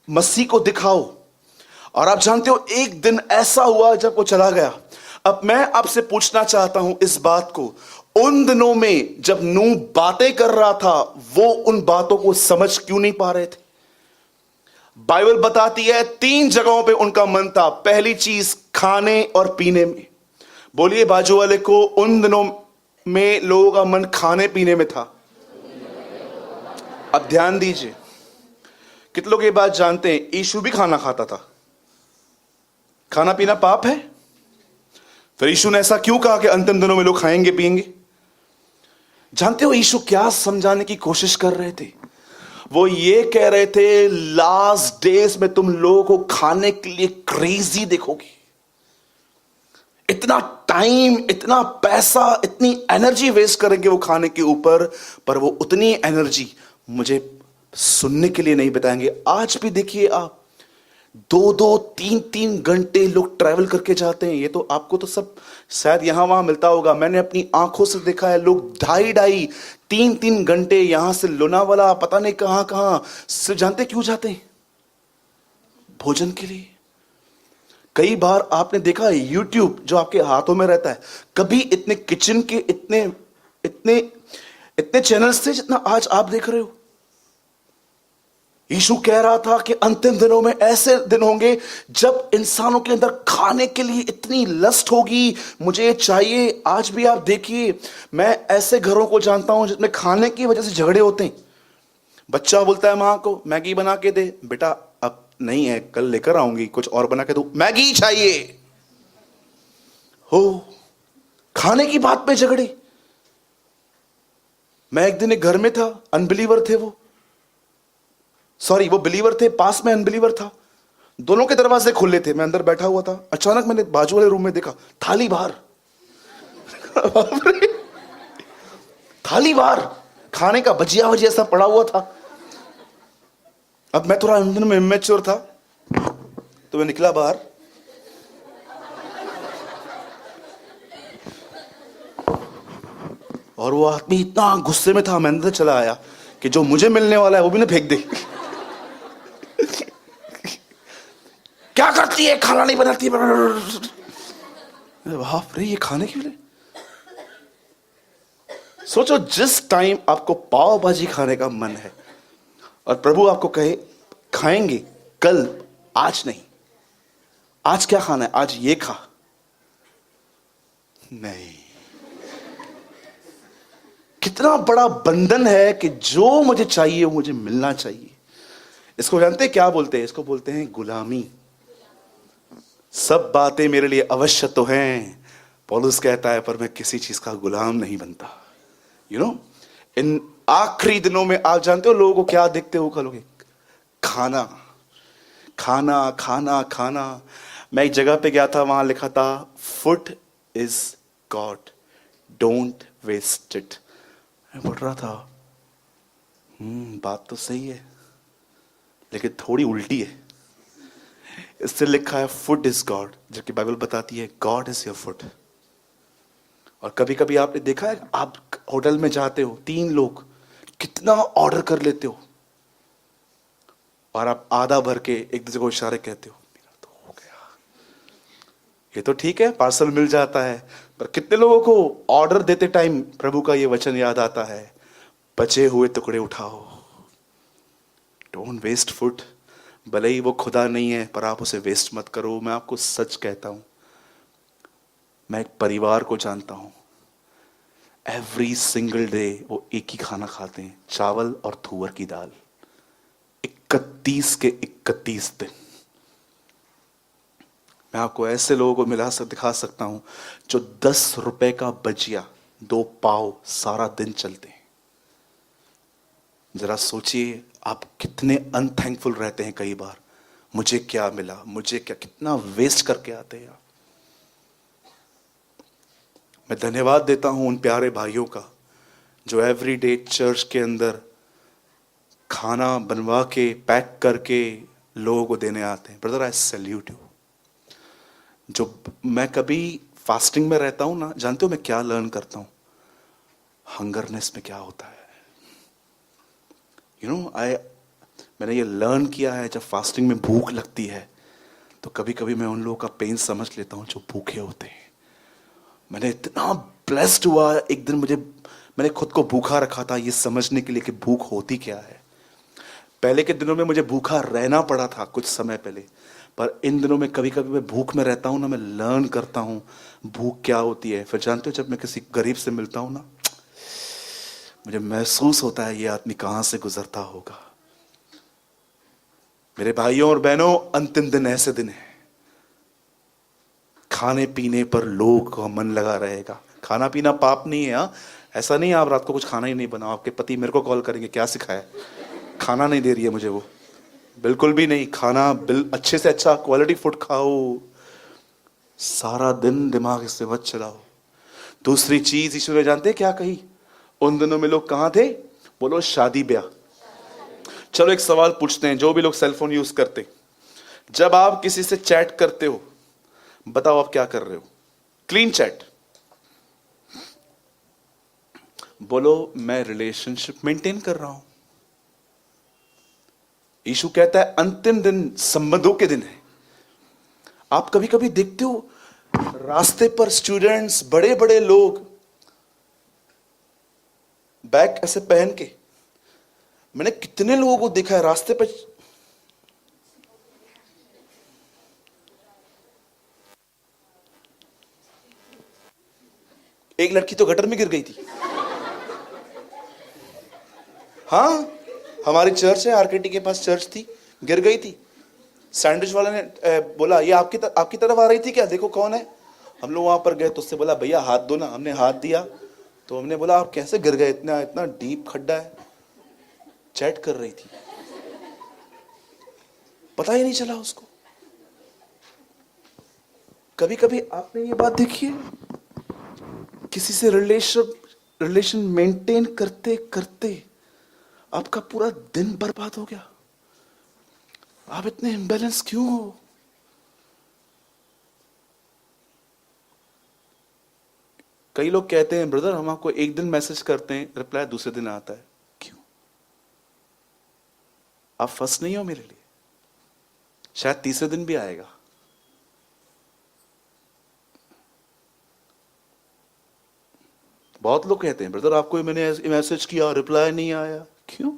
मसीह को दिखाओ। और आप जानते हो, एक दिन ऐसा हुआ जब वो चला गया। अब मैं आपसे पूछना चाहता हूं इस बात को, उन दिनों में जब नूह बातें कर रहा था, वो उन बातों को समझ क्यों नहीं पा रहे थे? बाइबल बताती है 3 जगहों पे उनका मन था। पहली चीज, खाने और पीने में। बोलिए बाजू वाले को, उन दिनों में लोगों का मन खाने पीने में था। अब ध्यान दीजिए, कितने लोग ये बात जानते हैं, यीशु भी खाना खाता था। खाना पीना पाप है? फिर यीशु ने ऐसा क्यों कहा कि अंतिम दिनों में लोग खाएंगे पिएंगे? जानते हो यीशु क्या समझाने की कोशिश कर रहे थे? वो ये कह रहे थे, लास्ट डेज में तुम लोगों को खाने के लिए क्रेजी देखोगे। इतना टाइम, इतना पैसा, इतनी एनर्जी वेस्ट करेंगे वो खाने के ऊपर, पर वो उतनी एनर्जी मुझे सुनने के लिए नहीं बताएंगे। आज भी देखिए आप, 2-2, 3-3 घंटे लोग ट्रैवल करके जाते हैं। ये तो आपको तो सब शायद यहां वहां मिलता होगा, मैंने अपनी आंखों से देखा है। लोग 2.5-2.5, 3-3 घंटे यहां से लोनावाला, पता नहीं कहां कहां, सिर्फ जानते क्यों जाते हैं? भोजन के लिए। कई बार आपने देखा है, यूट्यूब जो आपके हाथों में रहता है, कभी इतने किचन के इतने इतने इतने चैनल्स थे जितना आज आप देख रहे हो। यीशु कह रहा था कि अंतिम दिनों में ऐसे दिन होंगे जब इंसानों के अंदर खाने के लिए इतनी लस्ट होगी, मुझे चाहिए। आज भी आप देखिए, मैं ऐसे घरों को जानता हूं जिसमें खाने की वजह से झगड़े होते हैं। बच्चा बोलता है मां को, मैगी बना के दे। बेटा अब नहीं है, कल लेकर आऊंगी, कुछ और बना के दो। मैगी चाहिए हो, खाने की बात पे झगड़े। मैं एक दिन एक घर में था, अनबिलीवर थे वो, सॉरी वो बिलीवर थे, पास में अनबिलीवर था। दोनों के दरवाजे खुले थे, मैं अंदर बैठा हुआ था। अचानक मैंने बाजू वाले रूम में देखा, थाली बाहर थाली बाहर, खाने का भजिया वजिया सब पड़ा हुआ था। अब मैं थोड़ा अंदर में इमेच्योर था, तो मैं निकला बाहर। और वो आदमी इतना गुस्से में था, मैं अंदर चला आया कि जो मुझे मिलने वाला है वो भी ना फेंक दे। क्या करती है, खाना नहीं बनाती है। बाप रे, ये खाने के लिए। सोचो, जिस टाइम आपको पाव भाजी खाने का मन है और प्रभु आपको कहे खाएंगे कल, आज नहीं, आज क्या खाना है, आज ये खा, नहीं। कितना बड़ा बंधन है कि जो मुझे चाहिए वो मुझे मिलना चाहिए। इसको जानते हैं क्या बोलते हैं? इसको बोलते हैं गुलामी। सब बातें मेरे लिए अवश्य तो हैं, पौलुस कहता है, पर मैं किसी चीज का गुलाम नहीं बनता। इन आखिरी दिनों में आप जानते हो लोगों को क्या देखते हो? लोग खाना खाना खाना खाना। मैं एक जगह पे गया था, वहां लिखा था, food is God, don't waste it. मैं पढ़ रहा था, बात तो सही है लेकिन थोड़ी उल्टी है। इससे लिखा है फूड इज गॉड, जबकि बाइबल बताती है गॉड इज योर फूड। और कभी कभी आपने देखा है, आप होटल में जाते हो, 3 लोग, कितना ऑर्डर कर लेते हो और आप आधा भर के एक दूसरे को इशारे कहते हो मेरा तो हो गया, ये तो ठीक है पार्सल मिल जाता है। पर कितने लोगों को ऑर्डर देते टाइम प्रभु का ये वचन याद आता है, बचे हुए टुकड़े उठाओ, डोंट वेस्ट फूड। भले ही वो खुदा नहीं है पर आप उसे वेस्ट मत करो। मैं आपको सच कहता हूं, मैं एक परिवार को जानता हूं, एवरी सिंगल डे वो एक ही खाना खाते हैं, चावल और तुअर की दाल, 31 के 31 दिन। मैं आपको ऐसे लोगों को दिखा सकता हूं जो 10 रुपए का भजिया 2 पाव सारा दिन चलते हैं। जरा सोचिए आप कितने अनथैंकफुल रहते हैं कई बार, मुझे क्या मिला, मुझे क्या, कितना वेस्ट करके आते हैं आप। मैं धन्यवाद देता हूं उन प्यारे भाइयों का जो एवरी डे चर्च के अंदर खाना बनवा के पैक करके लोगों को देने आते हैं। Brother I salute you. जो मैं कभी फास्टिंग में रहता हूं ना, जानते हो मैं क्या लर्न करता हूं, हंगरनेस में क्या होता है। मैंने ये लर्न किया है, जब फास्टिंग में भूख लगती है तो कभी कभी मैं उन लोगों का पेन समझ लेता हूं जो भूखे होते हैं। मैंने इतना ब्लेस्ड हुआ, एक दिन मैंने खुद को भूखा रखा था ये समझने के लिए कि भूख होती क्या है। पहले के दिनों में मुझे भूखा रहना पड़ा था कुछ समय पहले, पर इन दिनों में कभी कभी मैं भूख में रहता हूं ना, मैं लर्न करता हूं भूख क्या होती है। फिर जानते हो जब मैं किसी गरीब से मिलता हूं ना, मुझे महसूस होता है ये आदमी कहां से गुजरता होगा। मेरे भाइयों और बहनों, अंतिम दिन ऐसे दिन है, खाने पीने पर लोग का मन लगा रहेगा। खाना पीना पाप नहीं है, हाँ ऐसा नहीं है आप रात को कुछ खाना ही नहीं बनाओ, आपके पति मेरे को कॉल करेंगे क्या सिखाया, खाना नहीं दे रही है मुझे वो, बिल्कुल भी नहीं। खाना अच्छे से अच्छा क्वालिटी फूड खाओ, सारा दिन दिमाग से मत चलाओ। दूसरी चीज ईश्वर जानते हैं क्या कही, उन दिनों में लोग कहां थे, बोलो शादी ब्याह। चलो एक सवाल पूछते हैं, जो भी लोग सेलफोन यूज करते, जब आप किसी से चैट करते हो, बताओ आप क्या कर रहे हो, क्लीन चैट, बोलो मैं रिलेशनशिप मेंटेन कर रहा हूं। यीशु कहता है अंतिम दिन संबंधों के दिन है। आप कभी कभी देखते हो रास्ते पर स्टूडेंट्स, बड़े बड़े लोग बैग ऐसे पहन के, मैंने कितने लोगों को देखा है रास्ते पर, एक लड़की तो गटर में गिर गई थी। हाँ हमारी चर्च है, आरकेटी के पास चर्च थी, गिर गई थी। सैंडविच वाले ने बोला ये आपकी तरफ आ रही थी क्या, देखो कौन है। हम लोग वहां पर गए तो उससे बोला भैया हाथ दो ना, हमने हाथ दिया तो हमने बोला आप कैसे गिर गए, इतना इतना डीप खड्डा है। चैट कर रही थी, पता ही नहीं चला उसको। कभी कभी आपने ये बात देखी है, किसी से रिलेशन मेंटेन करते करते आपका पूरा दिन बर्बाद हो गया। आप इतने इम्बैलेंस क्यों हो। कई लोग कहते हैं ब्रदर हम आपको एक दिन मैसेज करते हैं, रिप्लाई दूसरे दिन आता है, क्यों। आप फर्स्ट नहीं हो मेरे लिए, शायद तीसरे दिन भी आएगा। बहुत लोग कहते हैं ब्रदर आपको मैंने मैसेज किया रिप्लाई नहीं आया, क्यों।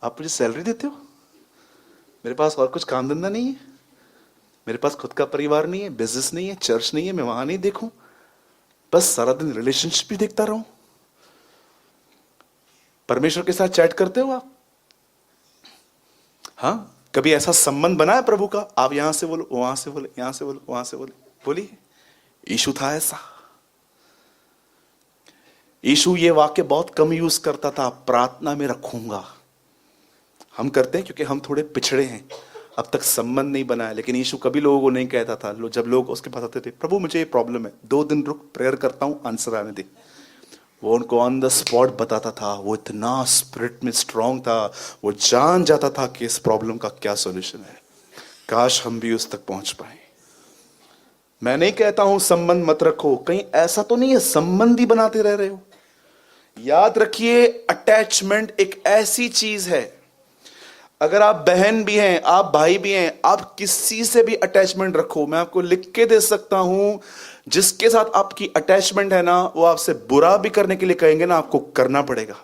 आप मुझे सैलरी देते हो, मेरे पास और कुछ काम धंधा नहीं है, मेरे पास खुद का परिवार नहीं है, बिजनेस नहीं है, चर्च नहीं है, मैं वहां नहीं देखूं, बस सारा दिन रिलेशनशिप भी देखता रहूं। परमेश्वर के साथ चैट करते हो आप, हाँ कभी ऐसा संबंध बना है प्रभु का, आप यहां से बोलो वहां से बोले, यहां से बोलो वहां से बोले, बोलिए। यीशु था ऐसा। यीशु ये वाक्य बहुत कम यूज करता था, प्रार्थना में रखूंगा। हम करते हैं क्योंकि हम थोड़े पिछड़े हैं, अब तक संबंध नहीं बना है। लेकिन यीशु कभी लोगों को नहीं कहता था, जब लोग उसके पास आते थे, प्रभु मुझे ये प्रॉब्लम है, 2 दिन रुक, प्रेयर करता हूं, आंसर आने दे। वो उनको ऑन द स्पॉट बताता था, वो इतना स्पिरिट में स्ट्रांग था, वो जान जाता था कि इस प्रॉब्लम का क्या सॉल्यूशन है। काश हम भी उस तक पहुंच पाए। मैं नहीं कहता हूं संबंध मत रखो, कहीं ऐसा तो नहीं है संबंध ही बनाते रह रहे हो। याद रखिए, अटैचमेंट एक ऐसी चीज है, अगर आप बहन भी हैं, आप भाई भी हैं, आप किसी से भी अटैचमेंट रखो, मैं आपको लिख के दे सकता हूं, जिसके साथ आपकी अटैचमेंट है ना, वो आपसे बुरा भी करने के लिए कहेंगे ना, आपको करना पड़ेगा।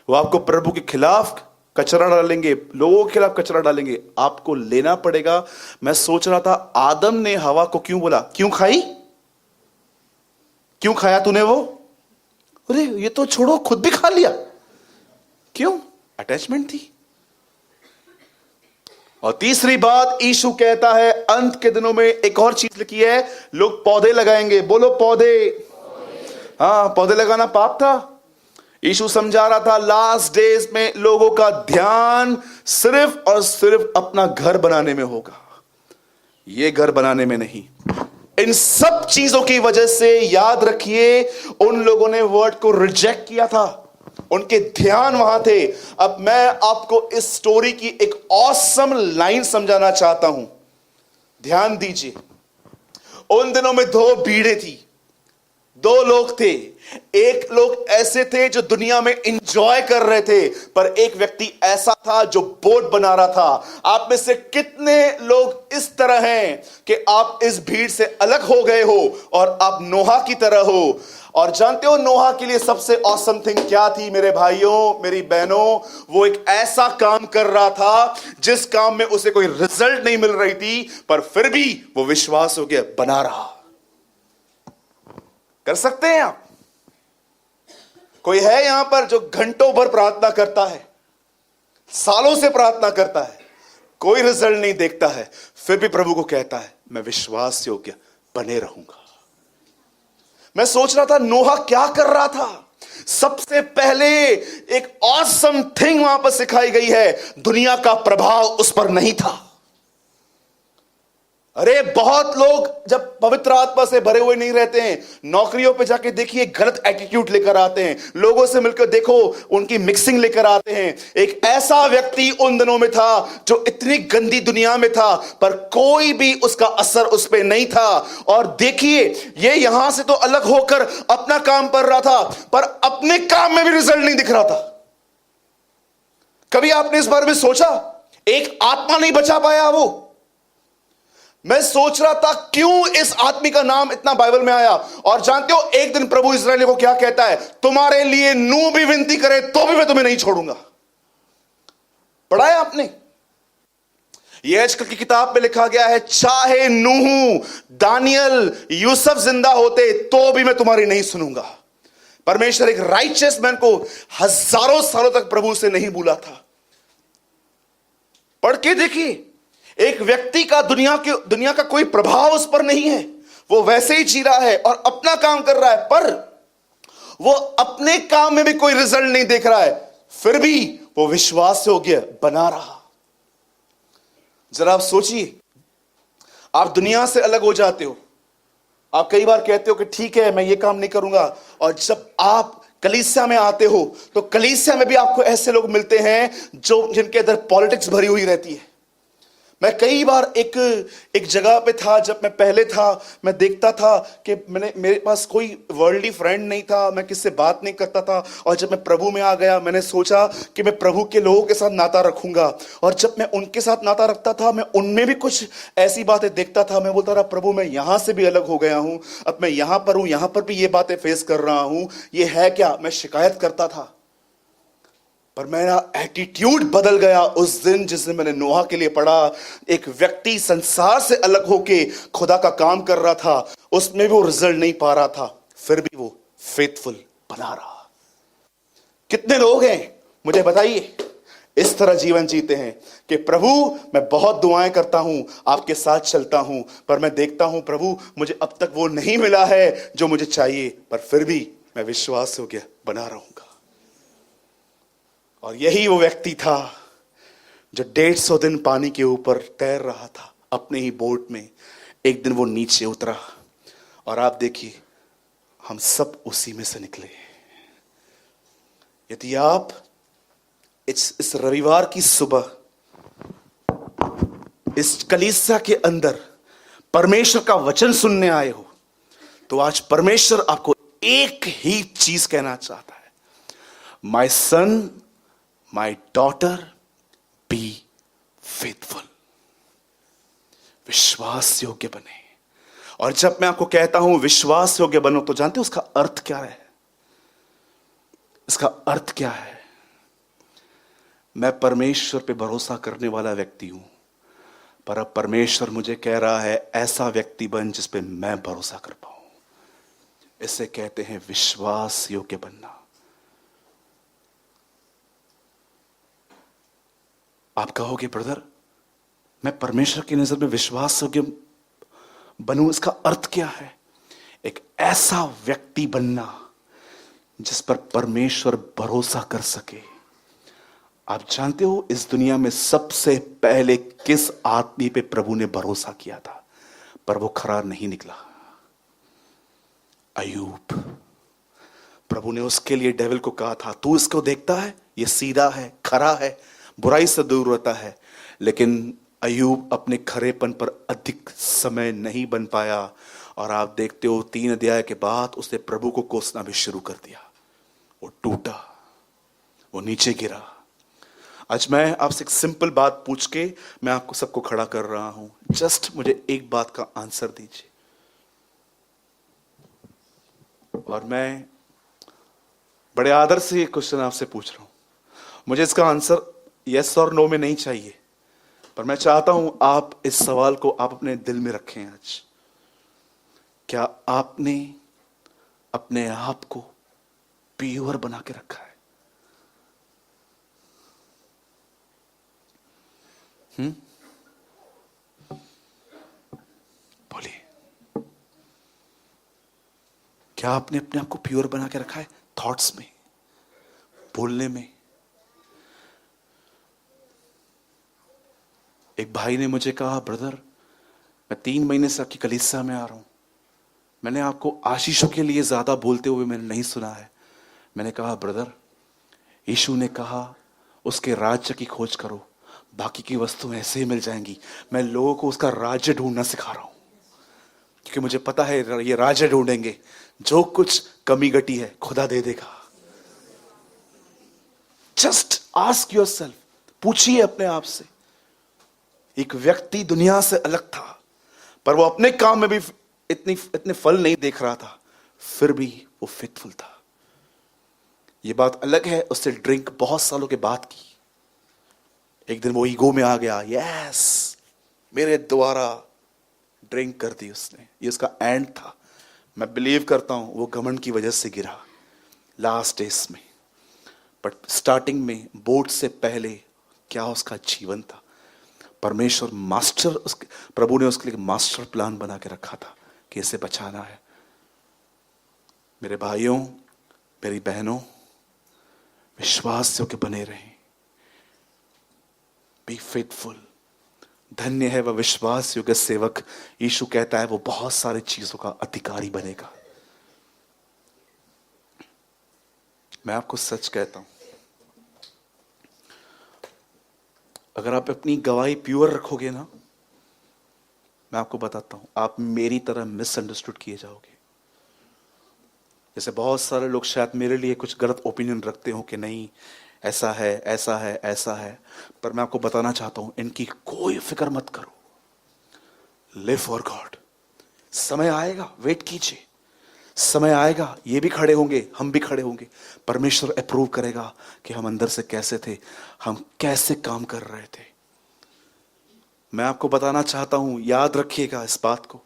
वो आपको प्रभु के खिलाफ कचरा डालेंगे, लोगों के खिलाफ कचरा डालेंगे, आपको लेना पड़ेगा। मैं सोच रहा था, आदम ने हवा को क्यों बोला, क्यों खाई, क्यों खाया तूने वो? अरे ये तो छोड़ो, खुद भी खा लिया। क्यों? अटैचमेंट थी। और तीसरी बात, यीशु कहता है अंत के दिनों में एक और चीज लिखी है, लोग पौधे लगाएंगे। बोलो पौधे। हाँ, पौधे लगाना पाप था। यीशु समझा रहा था लास्ट डेज में लोगों का ध्यान सिर्फ और सिर्फ अपना घर बनाने में होगा, ये घर बनाने में नहीं। इन सब चीजों की वजह से याद रखिए, उन लोगों ने वर्ड को रिजेक्ट किया था, उनके ध्यान वहां थे। अब मैं आपको इस स्टोरी की एक ऑसम लाइन समझाना चाहता हूं, ध्यान दीजिए। उन दिनों में दो भीड़ें थी, दो लोग थे। एक लोग ऐसे थे जो दुनिया में एंजॉय कर रहे थे, पर एक व्यक्ति ऐसा था जो बोट बना रहा था। आप में से कितने लोग इस तरह हैं कि आप इस भीड़ से अलग हो गए हो और आप नोहा की तरह हो? और जानते हो नोहा के लिए सबसे ऑसम थिंग क्या थी मेरे भाइयों, मेरी बहनों? वो एक ऐसा काम कर रहा था जिस काम में उसे कोई रिजल्ट नहीं मिल रही थी, पर फिर भी वो विश्वास हो गया, बना रहा। कर सकते हैं आप? कोई है यहां पर जो घंटों भर प्रार्थना करता है, सालों से प्रार्थना करता है, कोई रिजल्ट नहीं देखता है, फिर भी प्रभु को कहता है मैं विश्वास योग्य बने रहूंगा? मैं सोच रहा था नोहा क्या कर रहा था। सबसे पहले एक ऑसम थिंग वहां पर सिखाई गई है, दुनिया का प्रभाव उस पर नहीं था। अरे बहुत लोग जब पवित्र आत्मा से भरे हुए नहीं रहते हैं, नौकरियों पे जाके देखिए गलत एटीट्यूड लेकर आते हैं, लोगों से मिलकर देखो उनकी मिक्सिंग लेकर आते हैं। एक ऐसा व्यक्ति उन दिनों में था जो इतनी गंदी दुनिया में था, पर कोई भी उसका असर उस पर नहीं था। और देखिए ये यहां से तो अलग होकर अपना काम कर रहा था, पर अपने काम में भी रिजल्ट नहीं दिख रहा था। कभी आपने इस बारे में सोचा? एक आत्मा नहीं बचा पाया वो। मैं सोच रहा था क्यों इस आदमी का नाम इतना बाइबल में आया। और जानते हो एक दिन प्रभु इस्राएलियों को क्या कहता है? तुम्हारे लिए नूह भी विनती करे तो भी मैं तुम्हें नहीं छोड़ूंगा। पढ़ा है आपने? यह आजकल की किताब में लिखा गया है, चाहे नूह, दानियल, यूसुफ जिंदा होते तो भी मैं तुम्हारी नहीं सुनूंगा। परमेश्वर एक राइचियस मैन को हजारों सालों तक प्रभु से नहीं भूला था। पढ़ के देखिए, एक व्यक्ति का दुनिया का कोई प्रभाव उस पर नहीं है, वो वैसे ही जी रहा है और अपना काम कर रहा है, पर वो अपने काम में भी कोई रिजल्ट नहीं देख रहा है, फिर भी वो विश्वास योग्य बना रहा। जरा आप सोचिए, आप दुनिया से अलग हो जाते हो, आप कई बार कहते हो कि ठीक है मैं ये काम नहीं करूंगा, और जब आप कलीसिया में आते हो तो कलीसिया में भी आपको ऐसे लोग मिलते हैं जो जिनके अंदर पॉलिटिक्स भरी हुई रहती है। मैं कई बार एक जगह पे था, जब मैं पहले था, मैं देखता था कि मेरे पास कोई वर्ल्डली फ्रेंड नहीं था, मैं किससे बात नहीं करता था। और जब मैं प्रभु में आ गया, मैंने सोचा कि मैं प्रभु के लोगों के साथ नाता रखूंगा। और जब मैं उनके साथ नाता रखता था, मैं उनमें भी कुछ ऐसी बातें देखता था। मैं बोलता रहा, प्रभु मैं यहां से भी अलग हो गया हूं, अब मैं यहां पर हूं, यहां पर भी ये बातें फेस कर रहा हूं, ये है क्या? मैं शिकायत करता था। पर मेरा एटीट्यूड बदल गया उस दिन जिस दिन मैंने नोहा के लिए पढ़ा। एक व्यक्ति संसार से अलग होके खुदा का काम कर रहा था, उसमें भी वो रिजल्ट नहीं पा रहा था, फिर भी वो फेथफुल बना रहा। कितने लोग हैं मुझे बताइए इस तरह जीवन जीते हैं कि प्रभु मैं बहुत दुआएं करता हूं, आपके साथ चलता हूं, पर मैं देखता हूं प्रभु मुझे अब तक वो नहीं मिला है जो मुझे चाहिए, पर फिर भी मैं विश्वास हो गया बना रहूंगा। और यही वो व्यक्ति था जो 150 दिन पानी के ऊपर तैर रहा था अपने ही बोट में। एक दिन वो नीचे उतरा, और आप देखिए हम सब उसी में से निकले। यदि आप इस रविवार की सुबह इस कलीसिया के अंदर परमेश्वर का वचन सुनने आए हो, तो आज परमेश्वर आपको एक ही चीज कहना चाहता है, my son, my daughter, be faithful. विश्वास योग्य बने। और जब मैं आपको कहता हूं विश्वास योग्य बनो, तो जानते हो उसका अर्थ क्या है? इसका अर्थ क्या है? मैं परमेश्वर पे भरोसा करने वाला व्यक्ति हूं, पर अब परमेश्वर मुझे कह रहा है ऐसा व्यक्ति बन जिस पे मैं भरोसा कर पाऊं। इसे कहते हैं विश्वास योग्य बनना। आप कहोगे ब्रदर, मैं परमेश्वर की नजर में विश्वास योग्य बनूं, इसका अर्थ क्या है? एक ऐसा व्यक्ति बनना जिस पर परमेश्वर भरोसा कर सके। आप जानते हो इस दुनिया में सबसे पहले किस आदमी पे प्रभु ने भरोसा किया था, पर वो खरा नहीं निकला? अय्यूब। प्रभु ने उसके लिए डेविल को कहा था, तू इसको देखता है, ये सीधा है, खरा है, बुराई से दूर रहता है। लेकिन अय्यूब अपने खरेपन पर अधिक समय नहीं बन पाया, और आप देखते हो 3 अध्याय के बाद उसने प्रभु को कोसना भी शुरू कर दिया। वो टूटा, वो नीचे गिरा। आज मैं आपसे एक सिंपल बात पूछ के मैं आपको सबको खड़ा कर रहा हूं। जस्ट मुझे एक बात का आंसर दीजिए, और मैं बड़े आदर से ये क्वेश्चन आपसे पूछ रहा हूं। मुझे इसका आंसर यस और नो में नहीं चाहिए, पर मैं चाहता हूं आप इस सवाल को आप अपने दिल में रखें आज। क्या आपने अपने आप को प्योर बना के रखा है? बोलिए, क्या आपने अपने आप को प्योर बना के रखा है? थॉट्स में, बोलने में। एक भाई ने मुझे कहा, ब्रदर मैं 3 महीने से आपकी कलीसिया में आ रहा हूं, मैंने आपको आशीषों के लिए ज्यादा बोलते हुए मैंने नहीं सुना है। मैंने कहा, ब्रदर यीशु ने कहा उसके राज्य की खोज करो, बाकी की वस्तुएं ऐसे ही मिल जाएंगी। मैं लोगों को उसका राज्य ढूंढना सिखा रहा हूं, क्योंकि मुझे पता है ये राज्य ढूंढेंगे, जो कुछ कमी घटी है खुदा दे देगा। जस्ट आस्क योरसेल्फ, पूछिए अपने आप से। एक व्यक्ति दुनिया से अलग था, पर वो अपने काम में भी इतने फल नहीं देख रहा था, फिर भी वो फेथफुल था। ये बात अलग है उससे ड्रिंक बहुत सालों के बाद की। एक दिन वो ईगो में आ गया, यस मेरे द्वारा ड्रिंक कर दी उसने, ये उसका एंड था। मैं बिलीव करता हूं वो घमंड की वजह से गिरा लास्ट डेज में, बट स्टार्टिंग में बोर्ड से पहले क्या उसका जीवन था। परमेश्वर मास्टर, उसके प्रभु ने उसके लिए मास्टर प्लान बना के रखा था कि इसे बचाना है। मेरे भाइयों, मेरी बहनों, विश्वास योग्य बने रहें। Be faithful. धन्य है वह विश्वास योग्य सेवक, यीशु कहता है वो बहुत सारी चीजों का अधिकारी बनेगा। मैं आपको सच कहता हूं, अगर आप अपनी गवाही प्योर रखोगे ना, मैं आपको बताता हूं, आप मेरी तरह मिसअंडरस्टूड किए जाओगे। जैसे बहुत सारे लोग शायद मेरे लिए कुछ गलत ओपिनियन रखते हो कि नहीं ऐसा है, ऐसा है, ऐसा है, पर मैं आपको बताना चाहता हूं इनकी कोई फिक्र मत करो। Live for God. समय आएगा, वेट कीजिए, समय आएगा, ये भी खड़े होंगे, हम भी खड़े होंगे। परमेश्वर अप्रूव करेगा कि हम अंदर से कैसे थे, हम कैसे काम कर रहे थे। मैं आपको बताना चाहता हूं, याद रखिएगा इस बात को,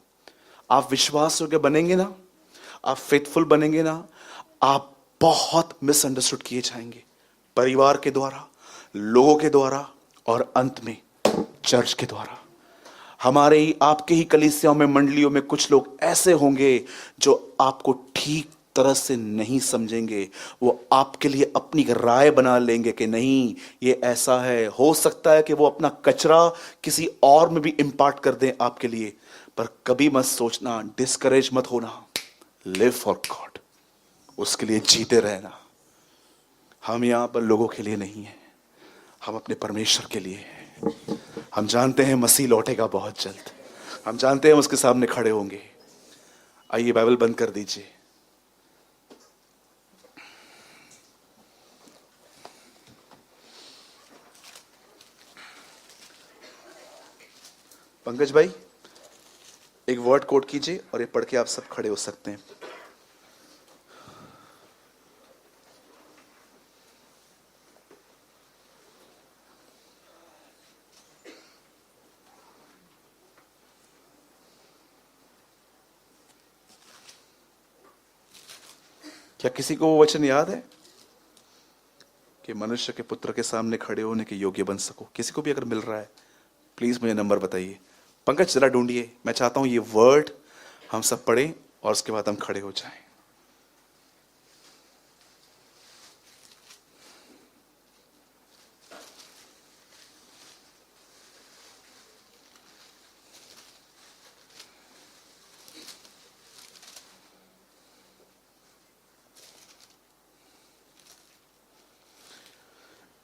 आप विश्वास योग्य बनेंगे ना, आप फेथफुल बनेंगे ना, आप बहुत मिसअंडरस्टूड किए जाएंगे, परिवार के द्वारा, लोगों के द्वारा, और अंत में चर्च के द्वारा। हमारे ही, आपके ही कलीसियाओं में, मंडलियों में कुछ लोग ऐसे होंगे जो आपको ठीक तरह से नहीं समझेंगे। वो आपके लिए अपनी राय बना लेंगे कि नहीं ये ऐसा है। हो सकता है कि वो अपना कचरा किसी और में भी इंपार्ट कर दें आपके लिए, पर कभी मत सोचना, डिस्करेज मत होना। Live for God. उसके लिए जीते रहना। हम यहां पर लोगों के लिए नहीं है, हम अपने परमेश्वर के लिए हैं। हम जानते हैं मसीह लौटेगा बहुत जल्द, हम जानते हैं हम उसके सामने खड़े होंगे। आइए बाइबल बंद कर दीजिए। पंकज भाई एक वर्ड कोट कीजिए और ये पढ़ के आप सब खड़े हो सकते हैं। क्या किसी को वो वचन याद है कि मनुष्य के पुत्र के सामने खड़े होने के योग्य बन सको? किसी को भी अगर मिल रहा है प्लीज मुझे नंबर बताइए। पंकज जरा ढूंढिए, मैं चाहता हूं ये वर्ड हम सब पढ़ें और उसके बाद हम खड़े हो जाएं।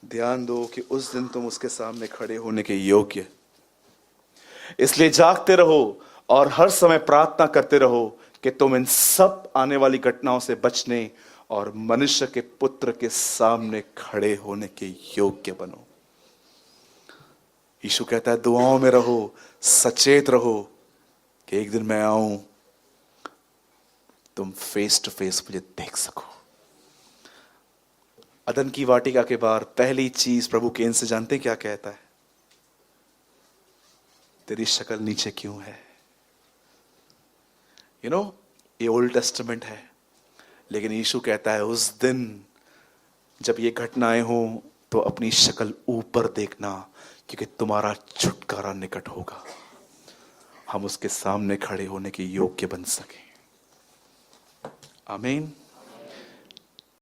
ध्यान दो कि उस दिन तुम उसके सामने खड़े होने के योग्य, इसलिए जागते रहो और हर समय प्रार्थना करते रहो कि तुम इन सब आने वाली घटनाओं से बचने और मनुष्य के पुत्र के सामने खड़े होने के योग्य बनो। यीशु कहता है दुआओं में रहो, सचेत रहो कि एक दिन मैं आऊं, तुम फेस टू फेस मुझे देख सको। अदन की वाटिका के बाद पहली चीज प्रभु केन से जानते क्या कहता है? तेरी शक्ल नीचे क्यों है? यू नो ये ओल्ड टेस्टामेंट है, लेकिन यीशु कहता है उस दिन जब ये घटनाएं हो तो अपनी शक्ल ऊपर देखना, क्योंकि तुम्हारा छुटकारा निकट होगा। हम उसके सामने खड़े होने के योग्य बन सके। आमीन।